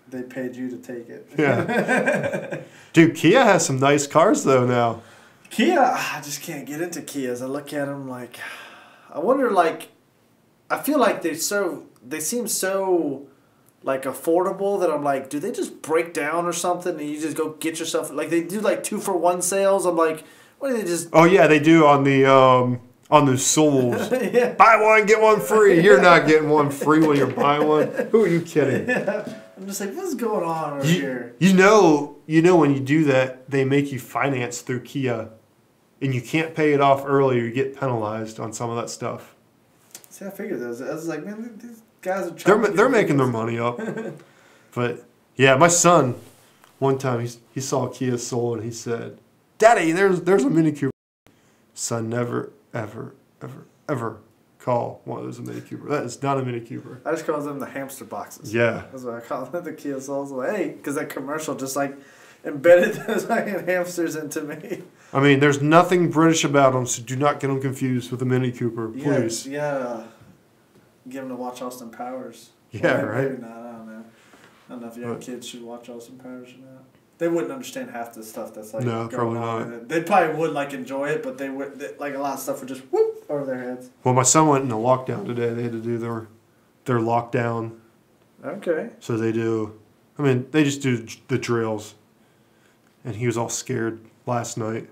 They paid you to take it. Yeah. Dude, Kia has some nice cars, though, now. Kia, I just can't get into Kias. I look at them like, I wonder, like, I feel like they seem so, like, affordable that I'm like, do they just break down or something and you just go get yourself, like, they do, like, 2-for-1 sales. I'm like, what do they just... Oh, yeah, they do on the souls. Yeah. Buy one, get one free. You're not getting one free when you're buying one. Who are you kidding? Yeah. I'm just like, what's going on over here? You know when you do that, they make you finance through Kia, and you can't pay it off early or you get penalized on some of that stuff. See, I figured those. I was like, man, these guys are trying. They're making their money up. But yeah, my son, one time he saw a Kia Soul and he said, "Daddy, there's a Mini Cooper." Son, never, ever, ever, ever call one of those a Mini Cooper. That is not a Mini Cooper. I just call them the hamster boxes. Yeah. That's what I call them, the Kia Souls. Like, hey, because that commercial just like embedded those fucking hamsters into me. I mean, there's nothing British about them, so do not get them confused with a Mini Cooper, please. Yeah. Give them to watch Austin Powers. Yeah, Or right. maybe not. I don't know. I don't know if your kids should watch Austin Powers or not. They wouldn't understand half the stuff that's like No, going probably on. not. They probably would like enjoy it, but like a lot of stuff would just whoop over their heads. Well, my son went into lockdown today. They had to do their lockdown. Okay. So they just do the drills. And he was all scared last night.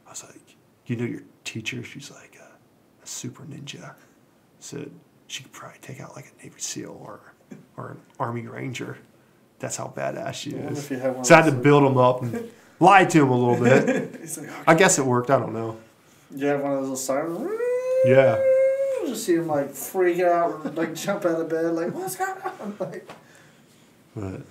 I was like, you know your teacher? She's like a super ninja. Said she could probably take out like a Navy SEAL or an Army Ranger. That's how badass she is. So I had to build him up and lie to him a little bit. He's like, okay. I guess it worked. I don't know. You have one of those little sirens. Yeah. Just see him like freak out, like jump out of bed, like what's going on? Like, But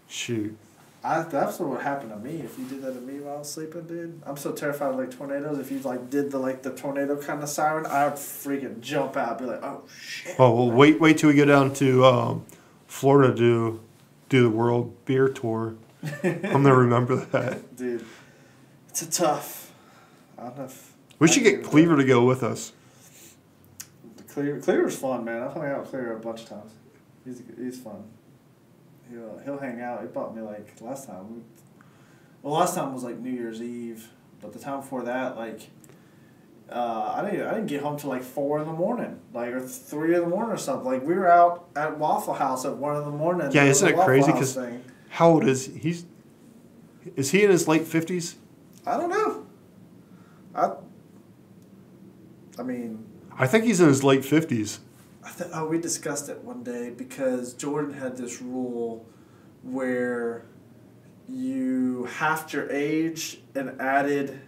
shoot. That's what would happen to me if you did that to me while I was sleeping, dude. I'm so terrified of like tornadoes. If you like did the tornado kind of siren, I would freaking jump out, be like, oh shit. Oh well, wait till we go down to Florida to do the World Beer Tour. I'm gonna remember that, dude. It's a tough. I don't know if we should get Cleaver to go with us. Cleaver's fun, man. I've hung out with Cleaver a bunch of times. He's fun. He'll hang out. He bought me like last time. Last time was like New Year's Eve, but the time before that, like, I didn't get home till like 4 in the morning, like or 3 in the morning or something. Like we were out at Waffle House at 1 in the morning. Yeah, isn't it crazy? Because how old is he? Is he in his late 50s? I don't know. I mean. I think he's in his late 50s. We discussed it one day because Jordan had this rule where you halved your age and added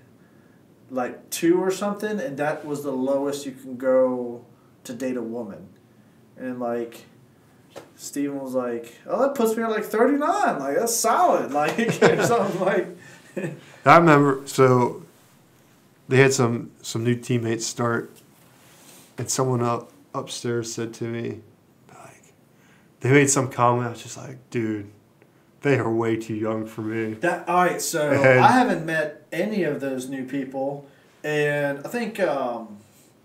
like 2 or something, and that was the lowest you can go to date a woman. And like Steven was like, oh, that puts me at like 39. Like that's solid. Like or something like. I remember. So they had some new teammates start, and someone upstairs said to me, like, they made some comment. I was just like, dude, they are way too young for me. All right, so And I haven't met any of those new people, and I think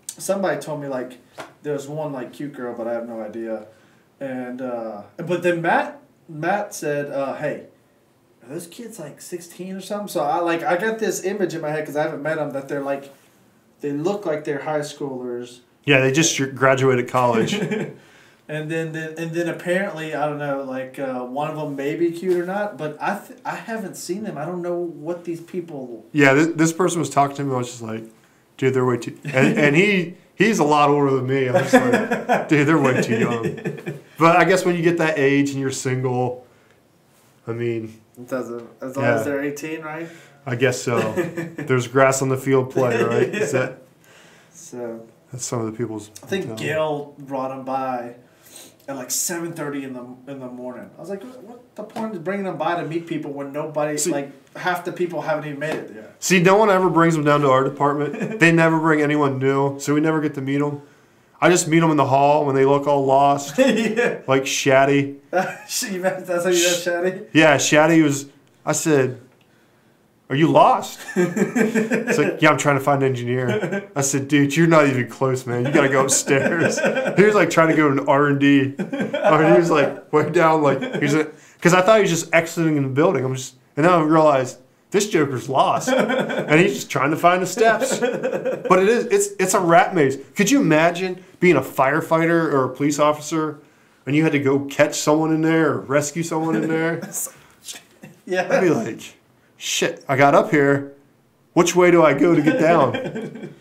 somebody told me like there's one like cute girl, but I have no idea. And but then Matt said, "Hey, are those kids like 16 or something?" So I got this image in my head because I haven't met them that they're like, they look like they're high schoolers. yeah, they just graduated college. And then apparently, I don't know, like one of them may be cute or not, but I haven't seen them. I don't know what these people. Yeah, this person was talking to me. I was just like, dude, they're way too. And he's a lot older than me. I'm just like, dude, they're way too young. But I guess when you get that age and you're single, I mean, As long as they're 18, right? I guess so. There's grass on the field play, right? Is that? So That's some of the people's. I think Gail brought them by at like 7:30 in the morning. I was like, what the point of bringing them by to meet people when nobody, like half the people haven't even made it yet? See, no one ever brings them down to our department. They never bring anyone new, so we never get to meet them. I just meet them in the hall when they look all lost, Yeah. like Shaddy. That's how you met Shaddy? Yeah, Shaddy was. I said, "Are you lost?" It's like, "Yeah, I'm trying to find an engineer." I said, "Dude, you're not even close, man. You got to go upstairs." He was like trying to go to R&D. I mean, he was like way down, like because I thought he was just exiting in the building. And then I realized this joker's lost, and he's just trying to find the steps. But it's a rat maze. Could you imagine being a firefighter or a police officer, and you had to go catch someone in there or rescue someone in there? Yeah. I'd be like, shit, I got up here. Which way do I go to get down?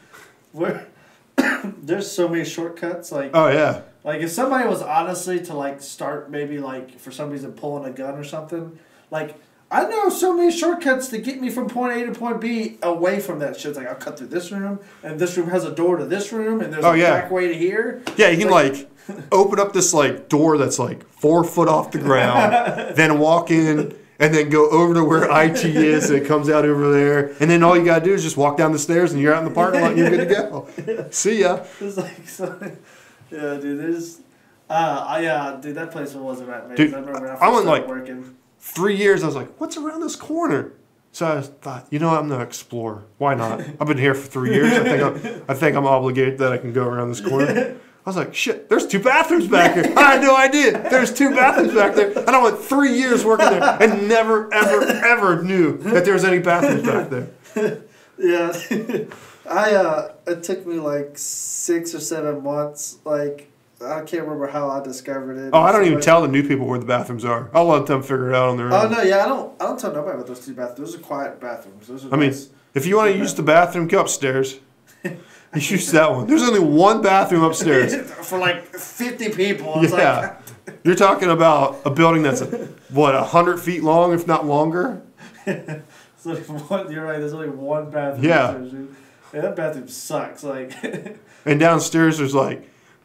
There's so many shortcuts. Like, Oh, yeah. like if somebody was honestly to like start maybe like for some reason pulling a gun or something, like I know so many shortcuts to get me from point A to point B away from that shit. It's like I'll cut through this room, and this room has a door to this room, and there's a back way to here. Yeah, you can like open up this like door that's like 4 foot off the ground, then walk in, and then go over to where IT is, and it comes out over there. And then all you got to do is just walk down the stairs, and you're out in the parking lot, and you're good to go. See ya. It's like, yeah, dude, there's... dude, that place wasn't right, man. Dude, I remember when I I first went, started like, working. 3 years, I was like, what's around this corner? So I thought, I'm going to explore. Why not? I've been here for 3 years. I think I'm obligated that I can go around this corner. I was like, shit, there's 2 bathrooms back here. I had no idea. There's 2 bathrooms back there. And I went 3 years working there and never, ever, ever knew that there was any bathrooms back there. Yeah. It took me like 6 or 7 months. Like, I can't remember how I discovered it. Oh, I don't even tell the new people where the bathrooms are. I'll let them figure it out on their own. Oh, no, yeah, I don't tell nobody about those 2 bathrooms. Those are quiet bathrooms. Those are nice. If you want to use the bathroom, go upstairs. You use that one. There's only 1 bathroom upstairs. For like 50 people. It's yeah. You're talking about a building that's, 100 feet long, if not longer? It's like you're right, there's only 1 bathroom upstairs, dude. Yeah, that bathroom sucks. Like, and downstairs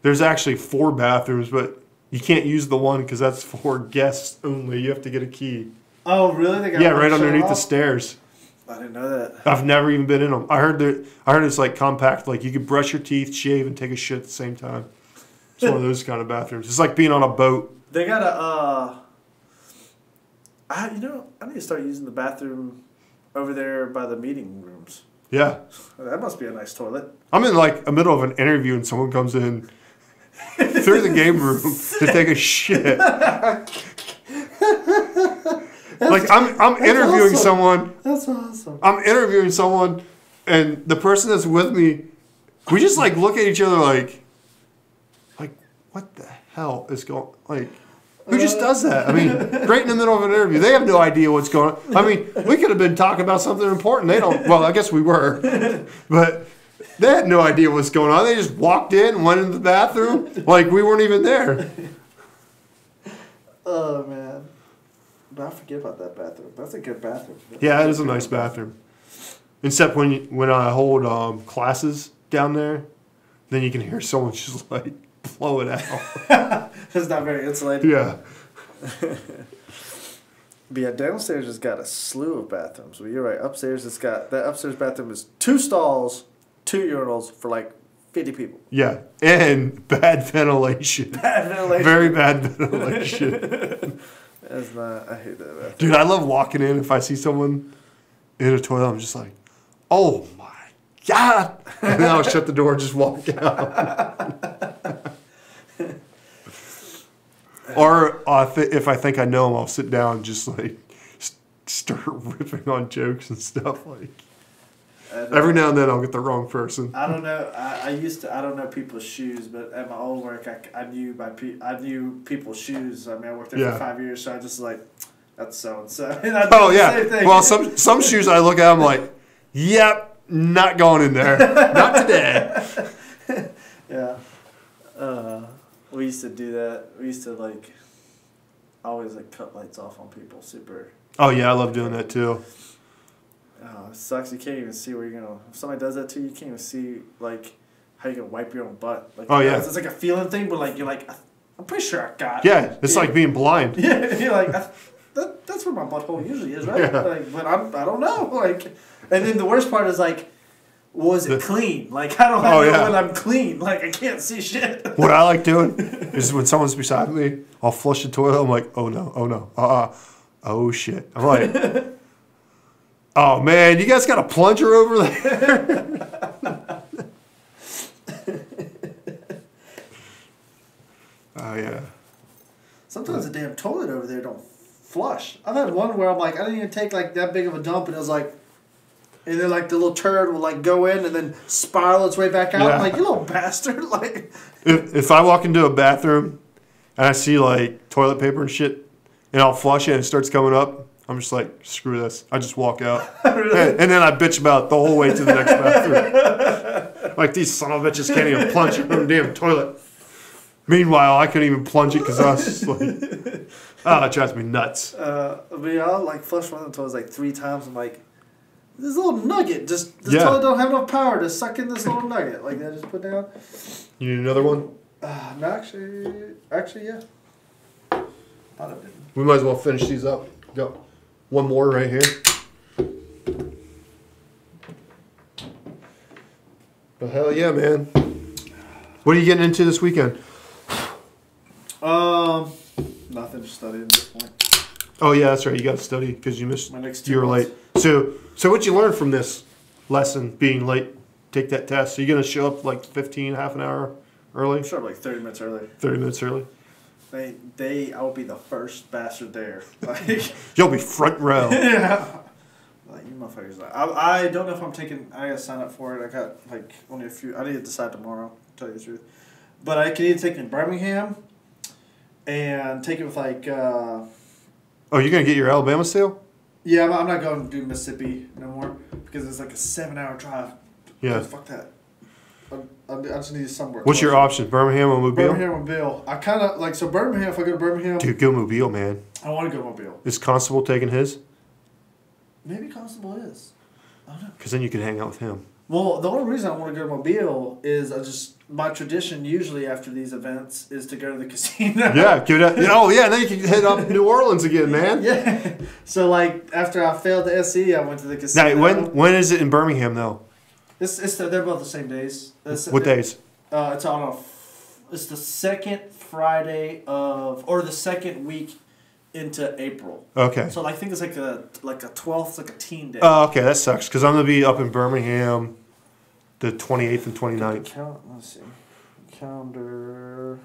there's actually 4 bathrooms, but you can't use the one because that's for guests only. You have to get a key. Oh, really? They got right underneath the stairs. I didn't know that. I've never even been in them. I heard it's like compact, like you could brush your teeth, shave, and take a shit at the same time. It's one of those kind of bathrooms. It's like being on a boat. They got I need to start using the bathroom over there by the meeting rooms. Yeah. That must be a nice toilet. I'm in like the middle of an interview and someone comes in through the game room to take a shit. Like I'm interviewing someone. That's awesome. I'm interviewing someone, and the person that's with me, we just like look at each other like what the hell is going? Like, who just does that? I mean, right in the middle of an interview, they have no idea what's going on. I mean, we could have been talking about something important. They don't. Well, I guess we were, but they had no idea what's going on. They just walked in, went into the bathroom, like we weren't even there. Oh man. But I forget about that bathroom. That's a good bathroom. Yeah, it is a nice bathroom. Except when I hold classes down there, then you can hear someone just like blow it out. It's not very insulated. Yeah. But yeah, downstairs has got a slew of bathrooms. Well, you're right. Upstairs that upstairs bathroom is 2 stalls, 2 urinals for like 50 people. Yeah, and bad ventilation. Bad ventilation. Very bad ventilation. That's not. I hate that. Bathroom. Dude, I love walking in. If I see someone in a toilet, I'm just like, oh my God. And then I'll shut the door and just walk out. Or if I think I know him, I'll sit down and just like start ripping on jokes and stuff. Like every now and then I'll get the wrong person. I don't know. I don't know people's shoes, but at my old work, I knew people's shoes. I mean, I worked there for 5 years, so I just like, that's so and so. Oh yeah. Well, some shoes I look at, I'm like, yep, not going in there, not today. Yeah. We used to do that. We used to like always like cut lights off on people. Super. Oh yeah, I love doing that too. Oh, it sucks. You can't even see where you're gonna. If somebody does that to you, you can't even see like how you gonna wipe your own butt. Like, oh yeah, it's like a feeling thing, but like you're like, I'm pretty sure I got. Yeah, it's like being blind. Yeah, you're like that's where my butthole usually is, right? Yeah. Like, but I don't know. Like, and then the worst part is like, was it clean? Like I don't know when I'm clean. Like I can't see shit. What I like doing is when someone's beside me, I'll flush the toilet. I'm like, oh no, oh shit. I'm like, oh man, you guys got a plunger over there? Oh yeah. Sometimes the damn toilet over there don't flush. I've had one where I'm like, I didn't even take like that big of a dump, and it was like, and then like the little turd will like go in and then spiral its way back out. I'm like, you little bastard! Like, if I walk into a bathroom and I see like toilet paper and shit, and I'll flush it and it starts coming up, I'm just like, screw this. I just walk out, and then I bitch about it the whole way to the next bathroom. Like these son of bitches can't even plunge in the damn toilet. Meanwhile, I couldn't even plunge it because I was just like, it drives me nuts. I mean, I'll like flush one of the toilets like 3 times. I'm like, this little nugget, this toilet don't have enough power to suck in this little nugget. Like that, just put down. You need another one? No, actually, yeah. Thought I didn't. We might as well finish these up. Got one more right here. But hell yeah, man. What are you getting into this weekend? Nothing to study at this point. Oh yeah, that's right. You got to study because you missed. My next 2 you were months. late. So what'd you learn from this lesson? Being late, take that test. So you gonna show up like half an hour early? Show up like 30 minutes early. 30 minutes early. I will be the first bastard there. Like, you'll be front row. Yeah. Like you motherfuckers. I don't know if I'm taking. I gotta sign up for it. I got like only a few. I need to decide tomorrow. To tell you the truth, but I can either take it in Birmingham, and take it with like. Oh, you're gonna get your Alabama seal? Yeah, I'm not going to do Mississippi no more because it's like a 7-hour drive. Yeah. Fuck that. I just need somewhere. What's your option? Birmingham or Mobile? Birmingham or Mobile. I kind of like Birmingham. If I go to Birmingham, dude, go Mobile, man. I want to go Mobile. Is Constable taking his? Maybe Constable is. I don't know. Because then you can hang out with him. Well, the only reason I want to go to Mobile is my tradition usually after these events is to go to the casino. Yeah, give it. Oh yeah, then you can hit up New Orleans again, man. Yeah. So like after I failed the SE, I went to the casino. Now, when is it in Birmingham though? They're both the same days. What days? It's on it's the second Friday or the second week into April. Okay. So I think it's like a 12th, like a teen day. Oh, okay, that sucks because I'm gonna be up in Birmingham, the 28th and 29th. Let's see, calendar.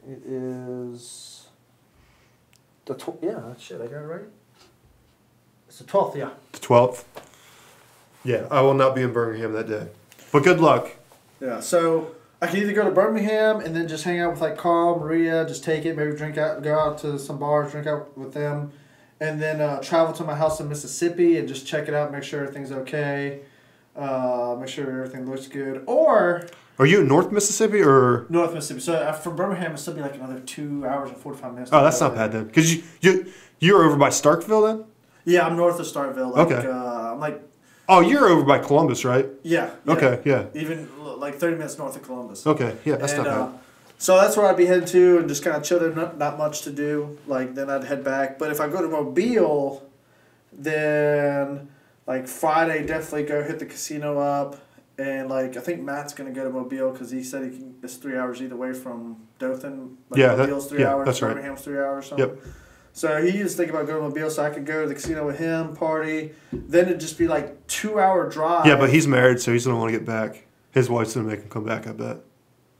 It is shit, I got it right. It's the 12th, yeah. The 12th. Yeah, I will not be in Birmingham that day, but good luck. Yeah, so I can either go to Birmingham and then just hang out with like Carl, Maria, just take it, maybe go out to some bars, drink out with them, and then travel to my house in Mississippi and just check it out, make sure everything's okay, make sure everything looks good. Or are you in North Mississippi or North Mississippi? So from Birmingham, it'll still be like another 2 hours and 45 minutes. Oh, that's not bad then, because you're over by Starkville then. Yeah, I'm north of Starkville. Like, okay. I'm like. Oh, you're over by Columbus, right? Yeah. Okay, yeah. Even like 30 minutes north of Columbus. Okay, yeah, that's not bad. So that's where I'd be heading to and just kind of chill there, not much to do. Like, then I'd head back. But if I go to Mobile, then like Friday, definitely go hit the casino up. And like I think Matt's gonna go to Mobile because he said it's 3 hours either way from Dothan. Like Yeah, Mobile's 3 hours. that's right. Birmingham's 3 hours. Something. Yep. So he was thinking about going to Mobile so I could go to the casino with him, party. Then it'd just be like 2 hour drive. Yeah, but he's married, so he's gonna want to get back. His wife's gonna make him come back, I bet.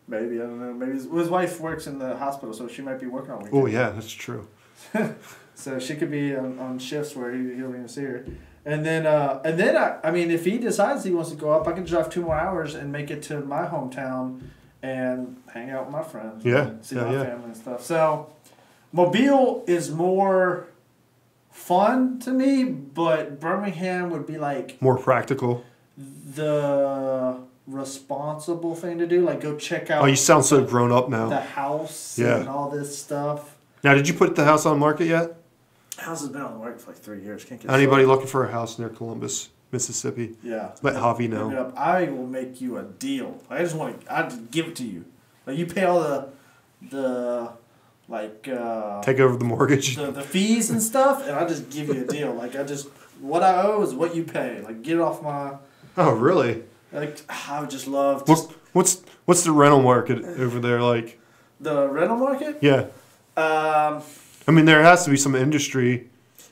Maybe, I don't know. Maybe his wife works in the hospital, so she might be working on weekends. Oh yeah, that's true. So she could be on shifts where he'll even see her. And then I mean, if he decides he wants to go up, I can drive 2 more hours and make it to my hometown and hang out with my friends. Yeah, and see my family and stuff. So Mobile is more fun to me, but Birmingham would be like more practical. The responsible thing to do, like go check out. Oh, you sound so grown up now. The house and all this stuff. Now, did you put the house on the market yet? House has been on the market for like 3 years. Can't get anybody looking for a house near Columbus, Mississippi? Yeah. Let Javi know. I will make you a deal. I just give it to you. Like you pay all the like take over the mortgage. The fees and stuff, and I just give you a deal. Like what I owe is what you pay. Like get it off my. Oh really? Like I would just love. What's the rental market over there like? The rental market? Yeah. I mean, there has to be some industry.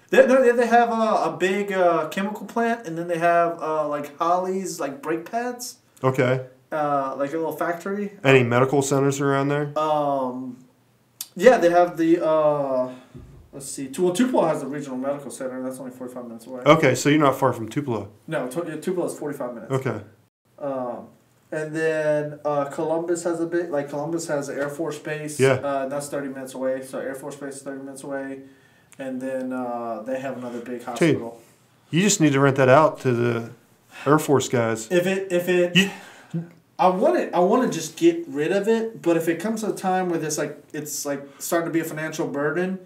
They have a big chemical plant, and then they have like Holly's like brake pads. Okay. Like a little factory. Any medical centers around there? Yeah, they have the let's see. Tupelo has the regional medical center, and that's only 45 minutes away. Okay, so you're not far from Tupelo. No, Tupelo is 45 minutes. Okay. And then Columbus has Columbus has Air Force Base. Yeah. That's 30 minutes away. So Air Force Base is 30 minutes away. And then they have another big hospital. You just need to rent that out to the Air Force guys. I want to just get rid of it, but if it comes to a time where it's starting to be a financial burden,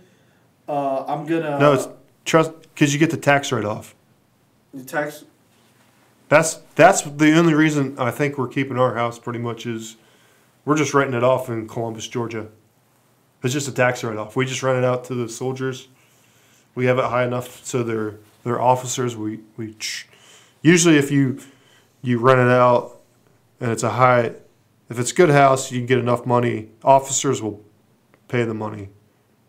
I'm gonna. No, it's because you get the tax write-off. The tax. That's the only reason I think we're keeping our house pretty much is we're just writing it off in Columbus, Georgia. It's just a tax write-off. We just rent it out to the soldiers. We have it high enough so they're officers. We usually if you rent it out and it's if it's a good house, you can get enough money. Officers will pay the money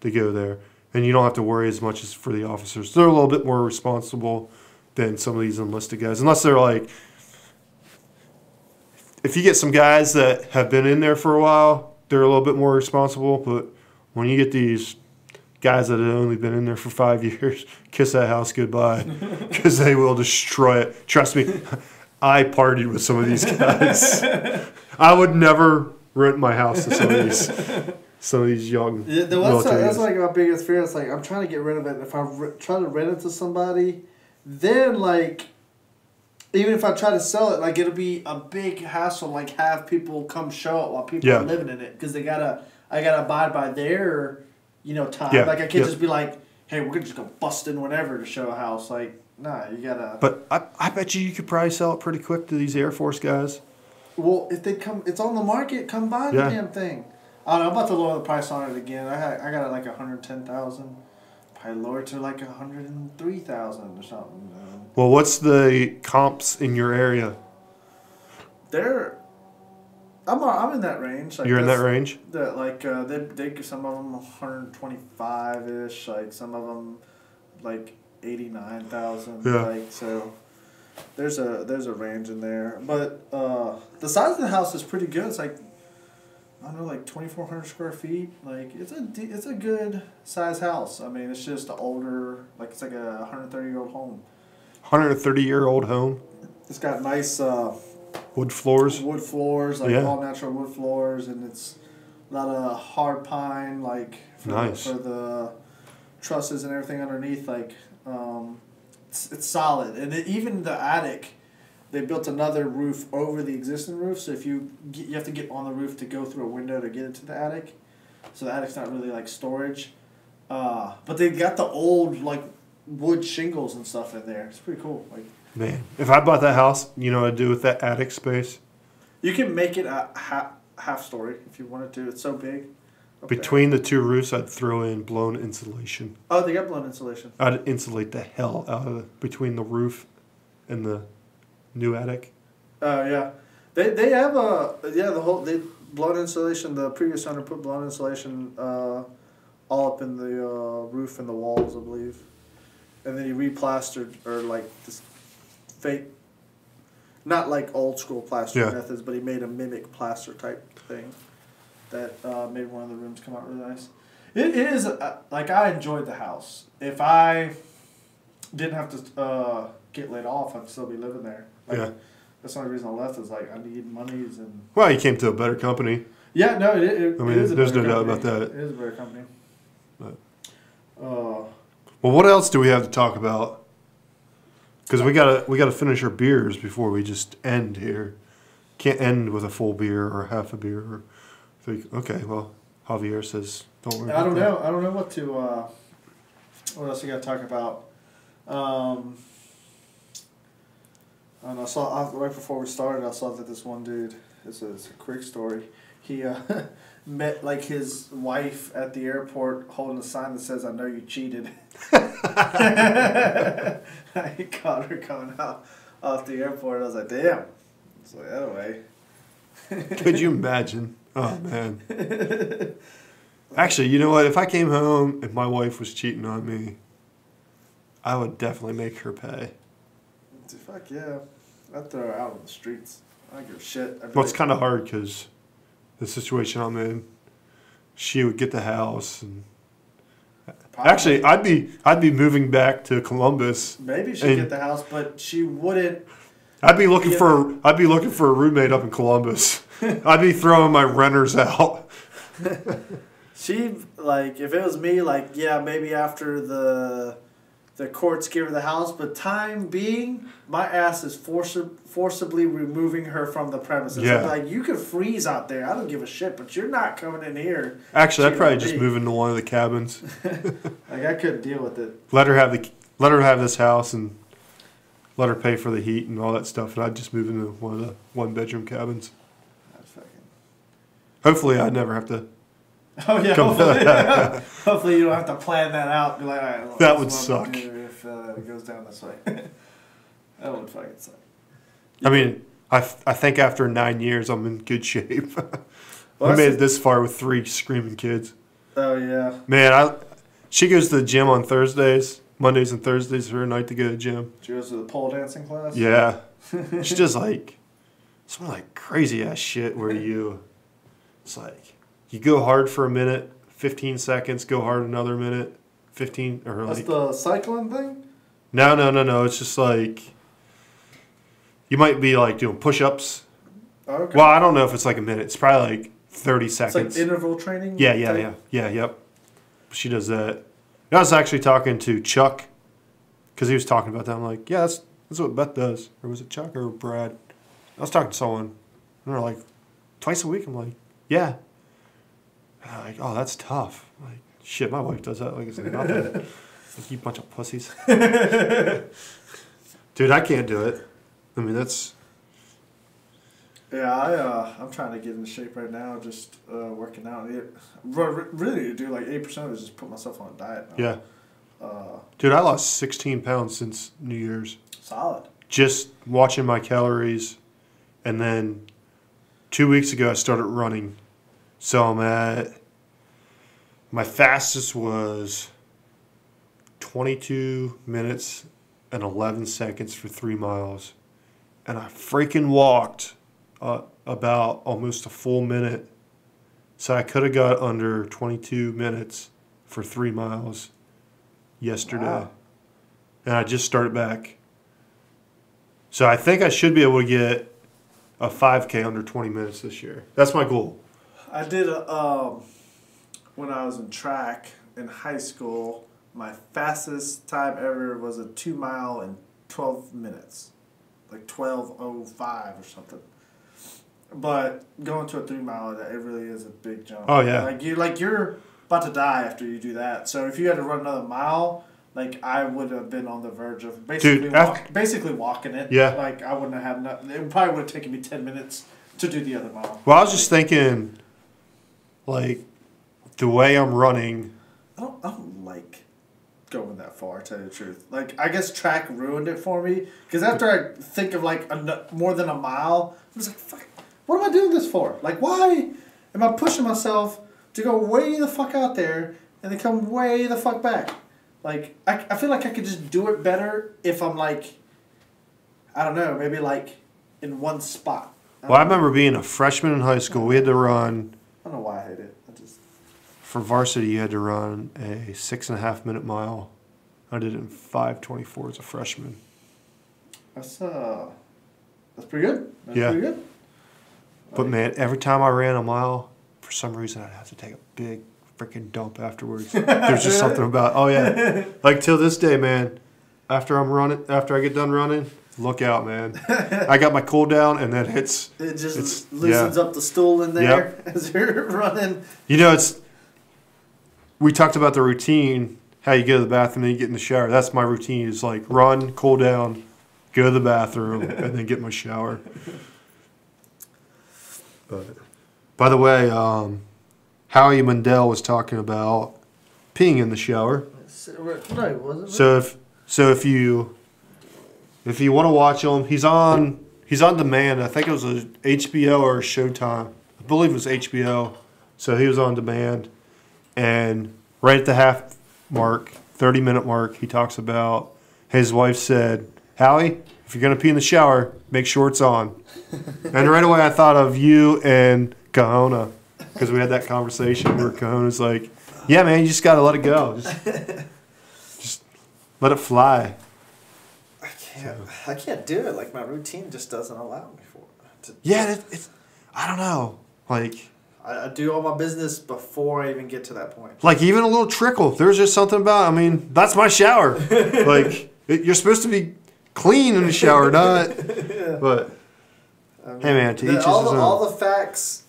to go there, and you don't have to worry as much as for the officers. They're a little bit more responsible than some of these enlisted guys. Unless they're like, if you get some guys that have been in there for a while, they're a little bit more responsible. But when you get these guys that have only been in there for 5 years, kiss that house goodbye because they will destroy it. Trust me, I partied with some of these guys. I would never rent my house to some of these young military guys. That's like my biggest fear. It's like I'm trying to get rid of it. And if I try to rent it to somebody, then like even if I try to sell it, like it'll be a big hassle. Like have people come show it while people are living in it because I gotta abide by their time. Yeah. Like I can't just be like, hey, we're just gonna bust in whenever to show a house. Like nah, you gotta. But I bet you could probably sell it pretty quick to these Air Force guys. Well, if they come, it's on the market. Come buy the damn thing. I don't know. I'm about to lower the price on it again. I got it like $110,000. Probably lower to like $103,000 or something. Well, what's the comps in your area? I'm in that range. Like you're in that range. They some of them 125-ish. Like some of them like 89,000. Yeah. Like so. There's a range in there, but the size of the house is pretty good. It's like I don't know, like 2,400 square feet. Like it's a good size house. I mean, it's just an older, like it's like a 130-year-old home. 130-year-old home. It's got nice wood floors. Wood floors, like all natural wood floors, and it's a lot of hard pine, like for the trusses and everything underneath. Like it's solid, and even the attic. They built another roof over the existing roof, so if you have to get on the roof to go through a window to get into the attic. So the attic's not really like storage, but they got the old like wood shingles and stuff in there. It's pretty cool. Like man, if I bought that house, you know what I'd do with that attic space? You can make it a half story if you wanted to. It's so big. Between the two roofs, I'd throw in blown insulation. Oh, they got blown insulation. I'd insulate the hell out of it between the roof and the new attic. Oh yeah, they have the whole blown insulation. The previous owner put blown insulation all up in the roof and the walls, I believe, and then he replastered or like this fake, not like old school plastering methods, but he made a mimic plaster type thing that made one of the rooms come out really nice. It is like I enjoyed the house. If I didn't have to get laid off, I'd still be living there. Like, that's the only reason I left is like I need monies and. Well, you came to a better company. Yeah, no, I mean, it is a there's no better doubt company. about that. It is a better company. But, well, what else do we have to talk about? Because we gotta finish our beers before we just end here. Can't end with a full beer or half a beer. Or okay, well, Javier says don't worry. I don't know. I don't know what to. What else you got to talk about? And I saw right before we started. I saw that this one dude. It's a quick story. He met like his wife at the airport holding a sign that says, "I know you cheated." He caught her coming out off the airport. I was like, "Damn!" It's like that way. Could you imagine? Oh man. Actually, you know what? If I came home and my wife was cheating on me, I would definitely make her pay. Fuck yeah. I'd throw her out on the streets. I don't give a shit. Well, it's kind of hard because the situation I'm in, she would get the house. And actually, I'd be moving back to Columbus. Maybe she'd get the house, but she wouldn't. I'd be looking for a roommate up in Columbus. I'd be throwing my renters out. She, like, if it was me, like, yeah, maybe after the courts give her the house, but time being, my ass is forcibly removing her from the premises. Yeah. I'm like, you could freeze out there. I don't give a shit, but you're not coming in here. Actually, I'd probably just move into one of the cabins. Like, I couldn't deal with it. Let her have this house and let her pay for the heat and all that stuff, and I'd just move into one of the one-bedroom cabins. Hopefully, I'd never have to. Oh yeah, hopefully you don't have to plan that out. Be like, all right, well, that would suck if it goes down this way. That would fucking suck. I mean, I think after 9 years, I'm in good shape. Well, I made it this far with 3 screaming kids. Oh yeah. Man, she goes to the gym on Thursdays. Mondays and Thursdays are her night to go to the gym. She goes to the pole dancing class? Yeah. She does like some like crazy ass shit where it's like you go hard for a minute, 15 seconds, go hard another minute, 15 or That's like the cycling thing? No. It's just like you might be like doing push-ups. Okay. Well, I don't know if it's like a minute. It's probably like 30 seconds. It's like interval training? Yep. She does that. I was actually talking to Chuck because he was talking about that. I'm like, yeah, that's what Beth does. Or was it Chuck or Brad? I was talking to someone, and they're like, twice a week? I'm like, yeah. And I'm like, oh, that's tough. I'm like, shit, my wife does that. Like, it's nothing. Like, you bunch of pussies. Dude, I can't do it. I mean, that's... Yeah, I'm trying to get into shape right now, just working out. Really, to do like 8% of it is just put myself on a diet now. Yeah. Dude, I lost 16 pounds since New Year's. Solid. Just watching my calories. And then 2 weeks ago, I started running. So I'm at... My fastest was 22 minutes and 11 seconds for 3 miles. And I freaking walked about almost a full minute. So I could have got under 22 minutes for 3 miles yesterday. Wow. And I just started back. So I think I should be able to get a 5K under 20 minutes this year. That's my goal. I did when I was in track in high school, my fastest time ever was a 2 mile in 12 minutes. Like 12:05 or something. But going to a 3 mile, it really is a big jump. Oh yeah. You're about to die after you do that. So if you had to run another mile, like I would have been on the verge of basically walking it. Yeah. Like I wouldn't have had enough. It probably would have taken me 10 minutes to do the other mile. Well, I was just thinking, like, the way I'm running. I don't like going that far, to tell you the truth. Like, I guess track ruined it for me. Because after I think of, like, more than a mile, I'm just like, fuck, what am I doing this for? Like, why am I pushing myself to go way the fuck out there and then come way the fuck back? Like, I feel like I could just do it better if I'm, like, I don't know, maybe, like, in one spot. Well, I remember being a freshman in high school. We had to run. I don't know why I hate it. For varsity, you had to run a 6.5 minute mile. I did it in 5:24 as a freshman. That's pretty good. That's yeah. pretty good. But man, every time I ran a mile, for some reason I'd have to take a big freaking dump afterwards. There's just something about like till this day, man. After I get done running, look out, man. I got my cool down, and then it just loosens up the stool in there as you're running. You know, we talked about the routine, how you go to the bathroom, then you get in the shower. That's my routine. Is like run, cool down, go to the bathroom, and then get my shower. But by the way, Howie Mandel was talking about peeing in the shower. No, it wasn't. So if you want to watch him, he's on demand. I think it was a HBO or Showtime. I believe it was HBO. So he was on demand. And right at the half mark, 30-minute mark, he talks about his wife said, Howie, if you're going to pee in the shower, make sure it's on. And right away I thought of you and Kahona, because we had that conversation where Kahona's like, yeah, man, you just got to let it go. Just let it fly. I can't do it. Like, my routine just doesn't allow me for it. It's I don't know. Like, I do all my business before I even get to that point. Like, even a little trickle. There's just something about, that's my shower. Like, you're supposed to be clean in the shower, not. Yeah. But, hey, man, to each his own. All the facts,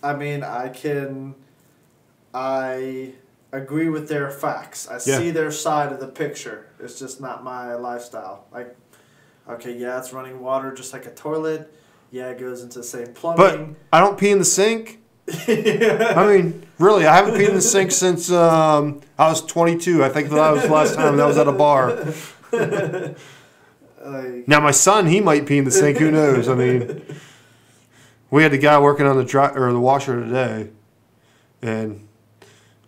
I agree with their facts. I see their side of the picture. It's just not my lifestyle. Like, okay, yeah, it's running water just like a toilet. Yeah, it goes into the same plumbing. But I don't pee in the sink. Really, I haven't peed in the sink since I was 22. I think that was the last time that was at a bar. Now, my son, he might pee in the sink. Who knows? We had the guy working on the washer today, and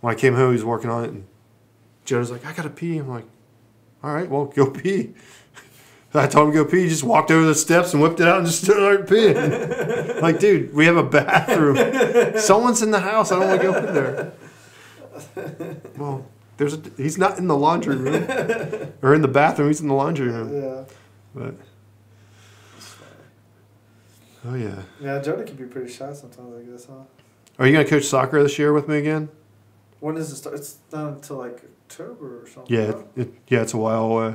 when I came home, he was working on it, and Joe's like, I gotta pee. I'm like, all right, well, go pee. I told him to go pee. He just walked over the steps and whipped it out and just started peeing. Like, dude, we have a bathroom. Someone's in the house. I don't want to go in there. Well, he's not in the laundry room or in the bathroom. He's in the laundry room. Yeah. But oh yeah. Yeah, Jody can be pretty shy sometimes, I guess, huh? Are you gonna coach soccer this year with me again? When does it start? It's not until like October or something. Yeah, it's a while away.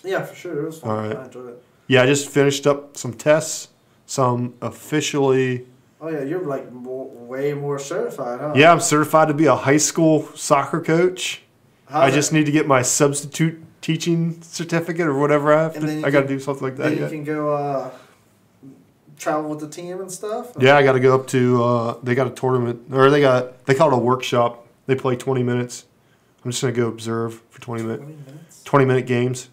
Yeah, for sure. It was fun. All right. I enjoyed it. Yeah, I just finished up some tests. Some officially. Oh yeah, you're like way more certified, huh? Yeah, I'm certified to be a high school soccer coach. I just need to get my substitute teaching certificate or whatever I have to. I got to do something like that. Then you can go travel with the team and stuff. Yeah, I got to go up to. They got a tournament, or they call it a workshop. They play 20 minutes. I'm just gonna go observe for 20 minutes. 20-minute games.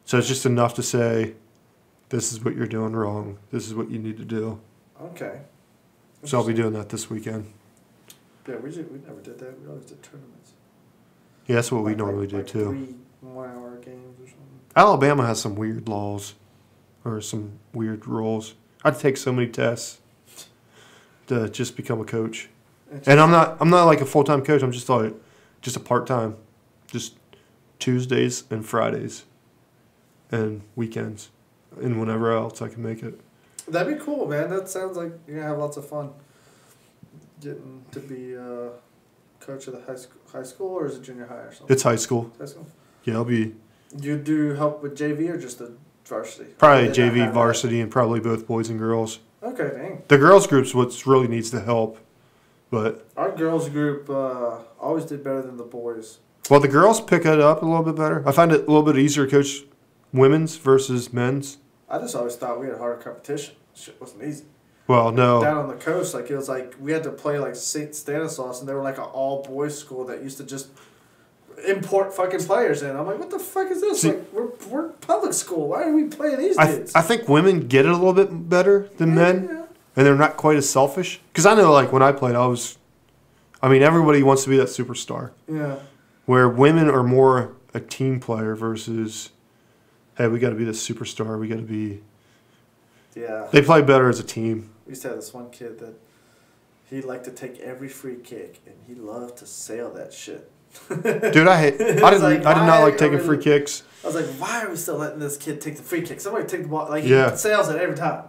So it's just enough to say, this is what you're doing wrong. This is what you need to do. Okay. So I'll be doing that this weekend. Yeah, we never did that. We always did tournaments. Yeah, that's what we normally do too. 3 1-hour games or something. Alabama has some weird laws, or some weird rules. I'd take so many tests to just become a coach, and I'm not like a full-time coach. I'm just a part-time, just Tuesdays and Fridays. And weekends, and whenever else I can make it. That'd be cool, man. That sounds like you're gonna have lots of fun. Getting to be coach of the high school, or is it junior high or something? It's high school. High school. Yeah, I'll be. You do help with JV or just the varsity? Probably JV, varsity, and probably both boys and girls. Okay, dang. The girls group's what really needs the help, but our girls group always did better than the boys. Well, the girls pick it up a little bit better. I find it a little bit easier to coach women's versus men's. I just always thought we had harder competition. Shit wasn't easy. Well, no. Down on the coast, it was like we had to play like St. Stanislaus, and they were like an all boys school that used to just import fucking players in. I'm like, what the fuck is this? See, like, we're public school. Why are we playing these dudes? I think women get it a little bit better than men, and they're not quite as selfish. Because I know, like, when I played, everybody wants to be that superstar. Yeah. Where women are more a team player versus, hey, we got to be the superstar. We got to be. Yeah. They play better as a team. We used to have this one kid that he liked to take every free kick, and he loved to sail that shit. Dude, I did not like taking free kicks. I was like, why are we still letting this kid take the free kick? Somebody take the ball. Like, he sails it every time.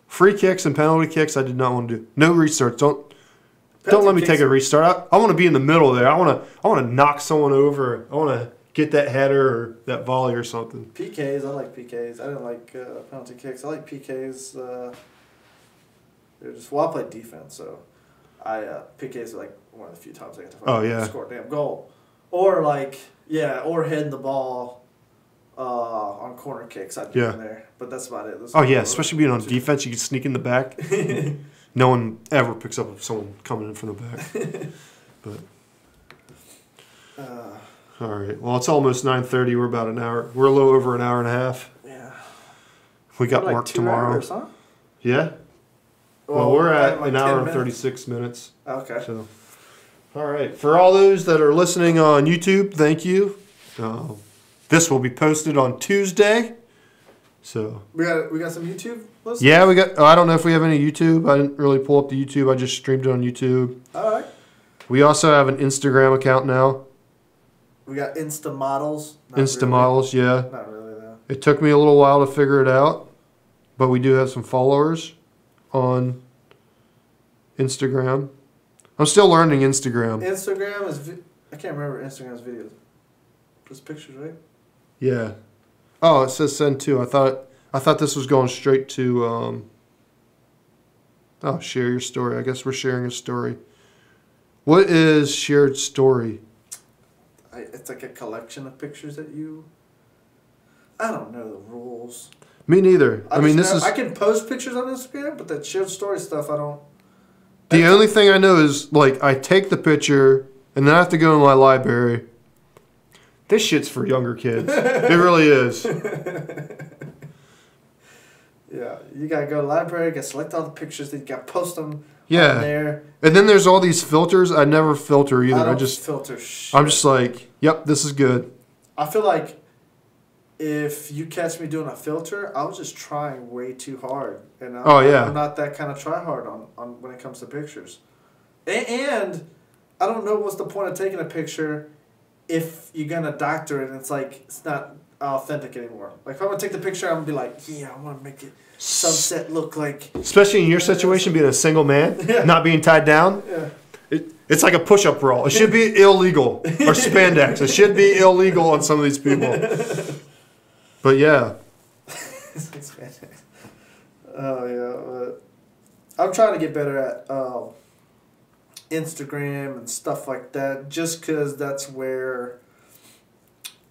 Free kicks and penalty kicks, I did not want to do. No restarts. Don't let me take a restart. I want to be in the middle there. I want to knock someone over. I want to get that header or that volley or something. PKs, I like PKs. I didn't like penalty kicks. I like PKs. They're just, I play defense, so PKs are like one of the few times I get to score a damn goal. Or or heading the ball on corner kicks. I'd be in there, but that's about it. Especially being on defense, you can sneak in the back. No one ever picks up someone coming in from the back. But all right. Well, it's almost 9:30. We're about an hour. We're a little over an hour and a half. Yeah. We got work tomorrow. Hours, huh? Yeah. Well, we're at an hour and 36 minutes. Okay. So, all right. For all those that are listening on YouTube, thank you. This will be posted on Tuesday. So we got some YouTube listeners? Yeah, we got. I don't know if we have any YouTube. I didn't really pull up the YouTube. I just streamed it on YouTube. All right. We also have an Instagram account now. We got Insta Models. Models, yeah. Not really though. It took me a little while to figure it out, but we do have some followers on Instagram. I'm still learning Instagram. Instagram is. I can't remember Instagram's videos. Just pictures, right? Yeah. Oh, it says send to. I thought this was going straight to. Share your story. I guess we're sharing a story. What is shared story? It's like a collection of pictures that you. I don't know the rules. Me neither. I can post pictures on Instagram, but that shared story stuff, I don't. The only thing I know is, like, I take the picture, and then I have to go in my library. This shit's for younger kids. It really is. Yeah, you gotta go to the library, gotta select all the pictures, then you gotta post them on there. And then there's all these filters. I never filter either. I just filter shit. I'm just like, yep, this is good. I feel like if you catch me doing a filter, I was just trying way too hard. And I'm not that kind of try hard on when it comes to pictures. And I don't know what's the point of taking a picture if you're going to doctor it and it's not authentic anymore. Like, if I'm going to take the picture, I'm going to be like, yeah, I want to make it sunset look like... Especially in your situation, being a single man, not being tied down. Yeah. It's like a push-up roll. It should be illegal. Or spandex. It should be illegal on some of these people. But yeah. Oh, yeah. I'm trying to get better at Instagram and stuff like that, just because that's where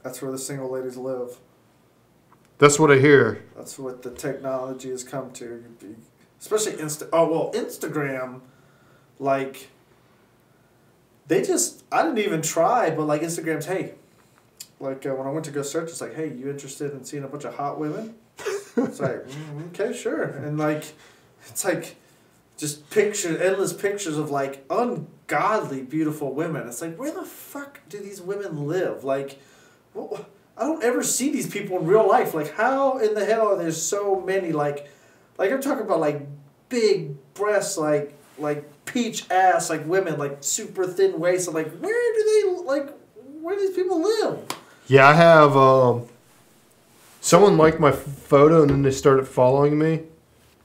the single ladies live. That's what I hear. That's what the technology has come to. Especially Instagram, like, I didn't even try, but like Instagram's, hey, like when I went to go search, it's like, hey, you interested in seeing a bunch of hot women? It's like, okay, sure. And like, it's like just endless pictures of like ungodly beautiful women. It's like, where the fuck do these women live? Like, I don't ever see these people in real life. Like, how in the hell are there so many like I'm talking about like big breasts, like peach ass, like women, like super thin waist. I'm like, where do these people live? Yeah, I have someone liked my photo and then they started following me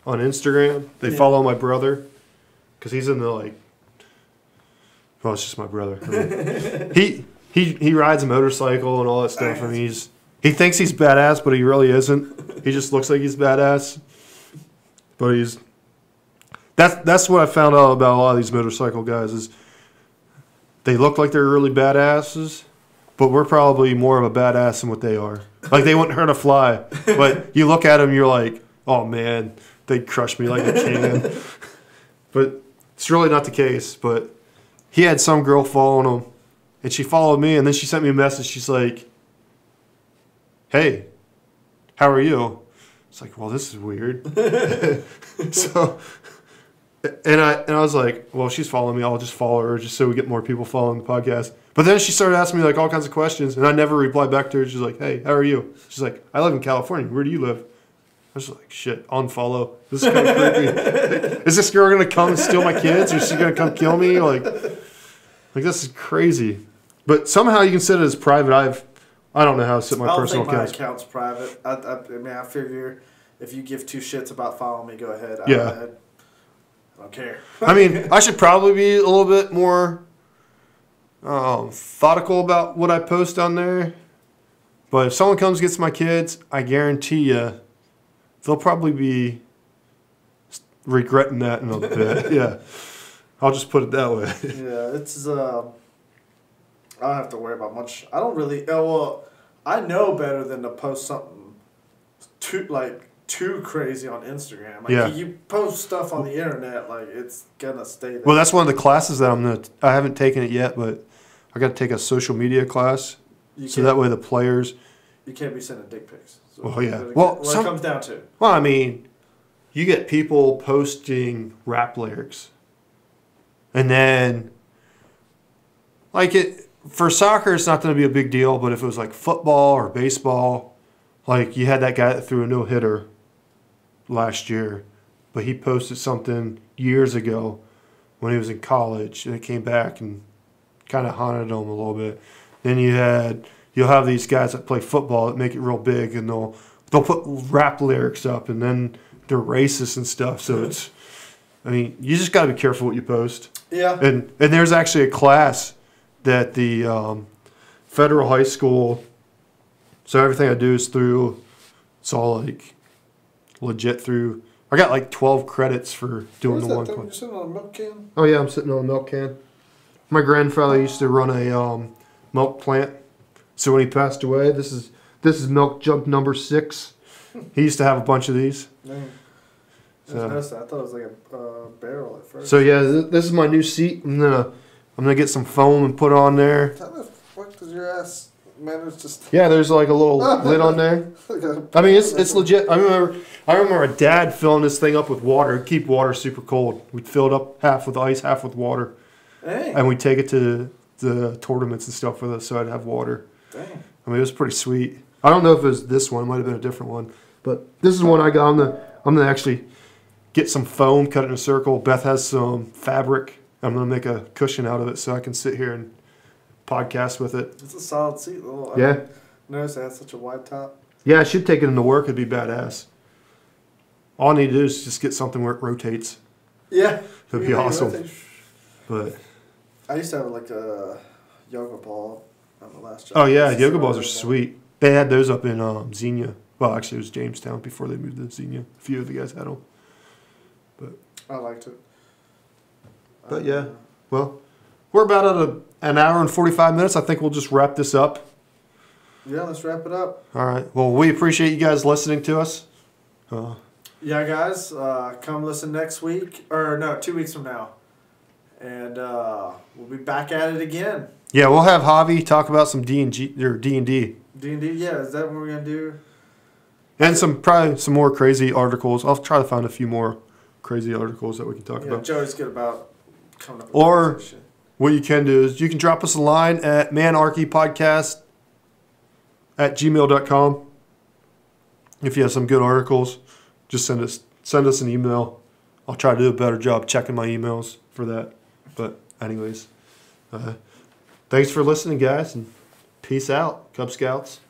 on Instagram. They follow my brother because he's in the it's just my brother. He rides a motorcycle and all that stuff. I mean, he thinks he's badass, but he really isn't. He just looks like he's badass. But that's what I found out about a lot of these motorcycle guys is they look like they're really badasses, but we're probably more of a badass than what they are. Like, they wouldn't hurt a fly. But you look at them, you're like, oh, man, they'd crush me like a can. But it's really not the case. But he had some girl following him, And she followed me, and then she sent me a message. She's like, "Hey, how are you?" It's like, well, this is weird. So, and I was like, well, she's following me. I'll just follow her just so we get more people following the podcast. But then she started asking me like all kinds of questions, and I never replied back to her. She's like, "Hey, how are you?" She's like, "I live in California. Where do you live?" I was like, "Shit, unfollow. This is kind of creepy. Is this girl gonna come and steal my kids, or is she gonna come kill me? Like this is crazy." But somehow you can set it as private. I don't know how to set my personal account. I accounts. think my account's private. I mean, I figure if you give two shits about following me, go ahead. Yeah. I don't care. I mean, I should probably be a little bit more thoughtful about what I post on there. But if someone comes and gets my kids, I guarantee you they'll probably be regretting that in a bit. Yeah. I'll just put it that way. Yeah, it's I don't have to worry about much. I don't really. Well, I know better than to post something too crazy on Instagram. Like, yeah. You post stuff on the internet, like it's gonna stay there. Well, that's one of the classes that I haven't taken it yet, but I got to take a social media class. So that way the players. You can't be sending dick pics. So well, yeah. It comes down to. Well, I mean, you get people posting rap lyrics, and then for soccer, it's not going to be a big deal. But if it was like football or baseball, like you had that guy that threw a no-hitter last year, but he posted something years ago when he was in college, and it came back and kind of haunted him a little bit. Then you'll have these guys that play football that make it real big, and they'll put rap lyrics up, and then they're racist and stuff. So you just got to be careful what you post. Yeah. And there's actually a class that the federal high school. So everything I do is through. It's all like legit through. I got like 12 credits for doing the one. You're sitting on a milk can? Oh yeah, I'm sitting on a milk can. My grandfather used to run a milk plant. So when he passed away, this is milk jug number 6. He used to have a bunch of these. Man. So, I thought it was like a barrel at first. So yeah, this is my new seat. I'm gonna get some foam and put it on there. How the fuck does your ass manage to? Yeah, there's like a little lid on there. I mean, it's legit. I remember my dad filling this thing up with water. He'd keep water super cold. We'd fill it up half with ice, half with water, and we'd take it to the tournaments and stuff with us. So I'd have water. Dang. I mean, it was pretty sweet. I don't know if it was this one. It might have been a different one, but this is one I got. I'm gonna actually get some foam, cut it in a circle. Beth has some fabric. I'm going to make a cushion out of it so I can sit here and podcast with it. It's a solid seat. Yeah. Notice it has such a wide top. Yeah, I should take it into work. It'd be badass. All I need to do is just get something where it rotates. Yeah. It'd be awesome. But I used to have like a yoga ball on the last job. Oh, yeah. Yoga balls are sweet. They had those up in Xenia. Well, actually, it was Jamestown before they moved to Xenia. A few of the guys had them. But I liked it. But yeah, well, we're about at an hour and 45 minutes. I think we'll just wrap this up. Yeah, let's wrap it up. All right. Well, we appreciate you guys listening to us. Yeah, guys, come listen next week. Or no, 2 weeks from now. And we'll be back at it again. Yeah, we'll have Javi talk about some D&D or D&D. D&D, yeah. Is that what we're going to do? And probably some more crazy articles. I'll try to find a few more crazy articles that we can talk about. Joey's good about coming up with or what you can do is you can drop us a line at manarchypodcast@gmail.com. If you have some good articles, just send us an email. I'll try to do a better job checking my emails for that. But anyways, thanks for listening, guys, and peace out, Cub Scouts.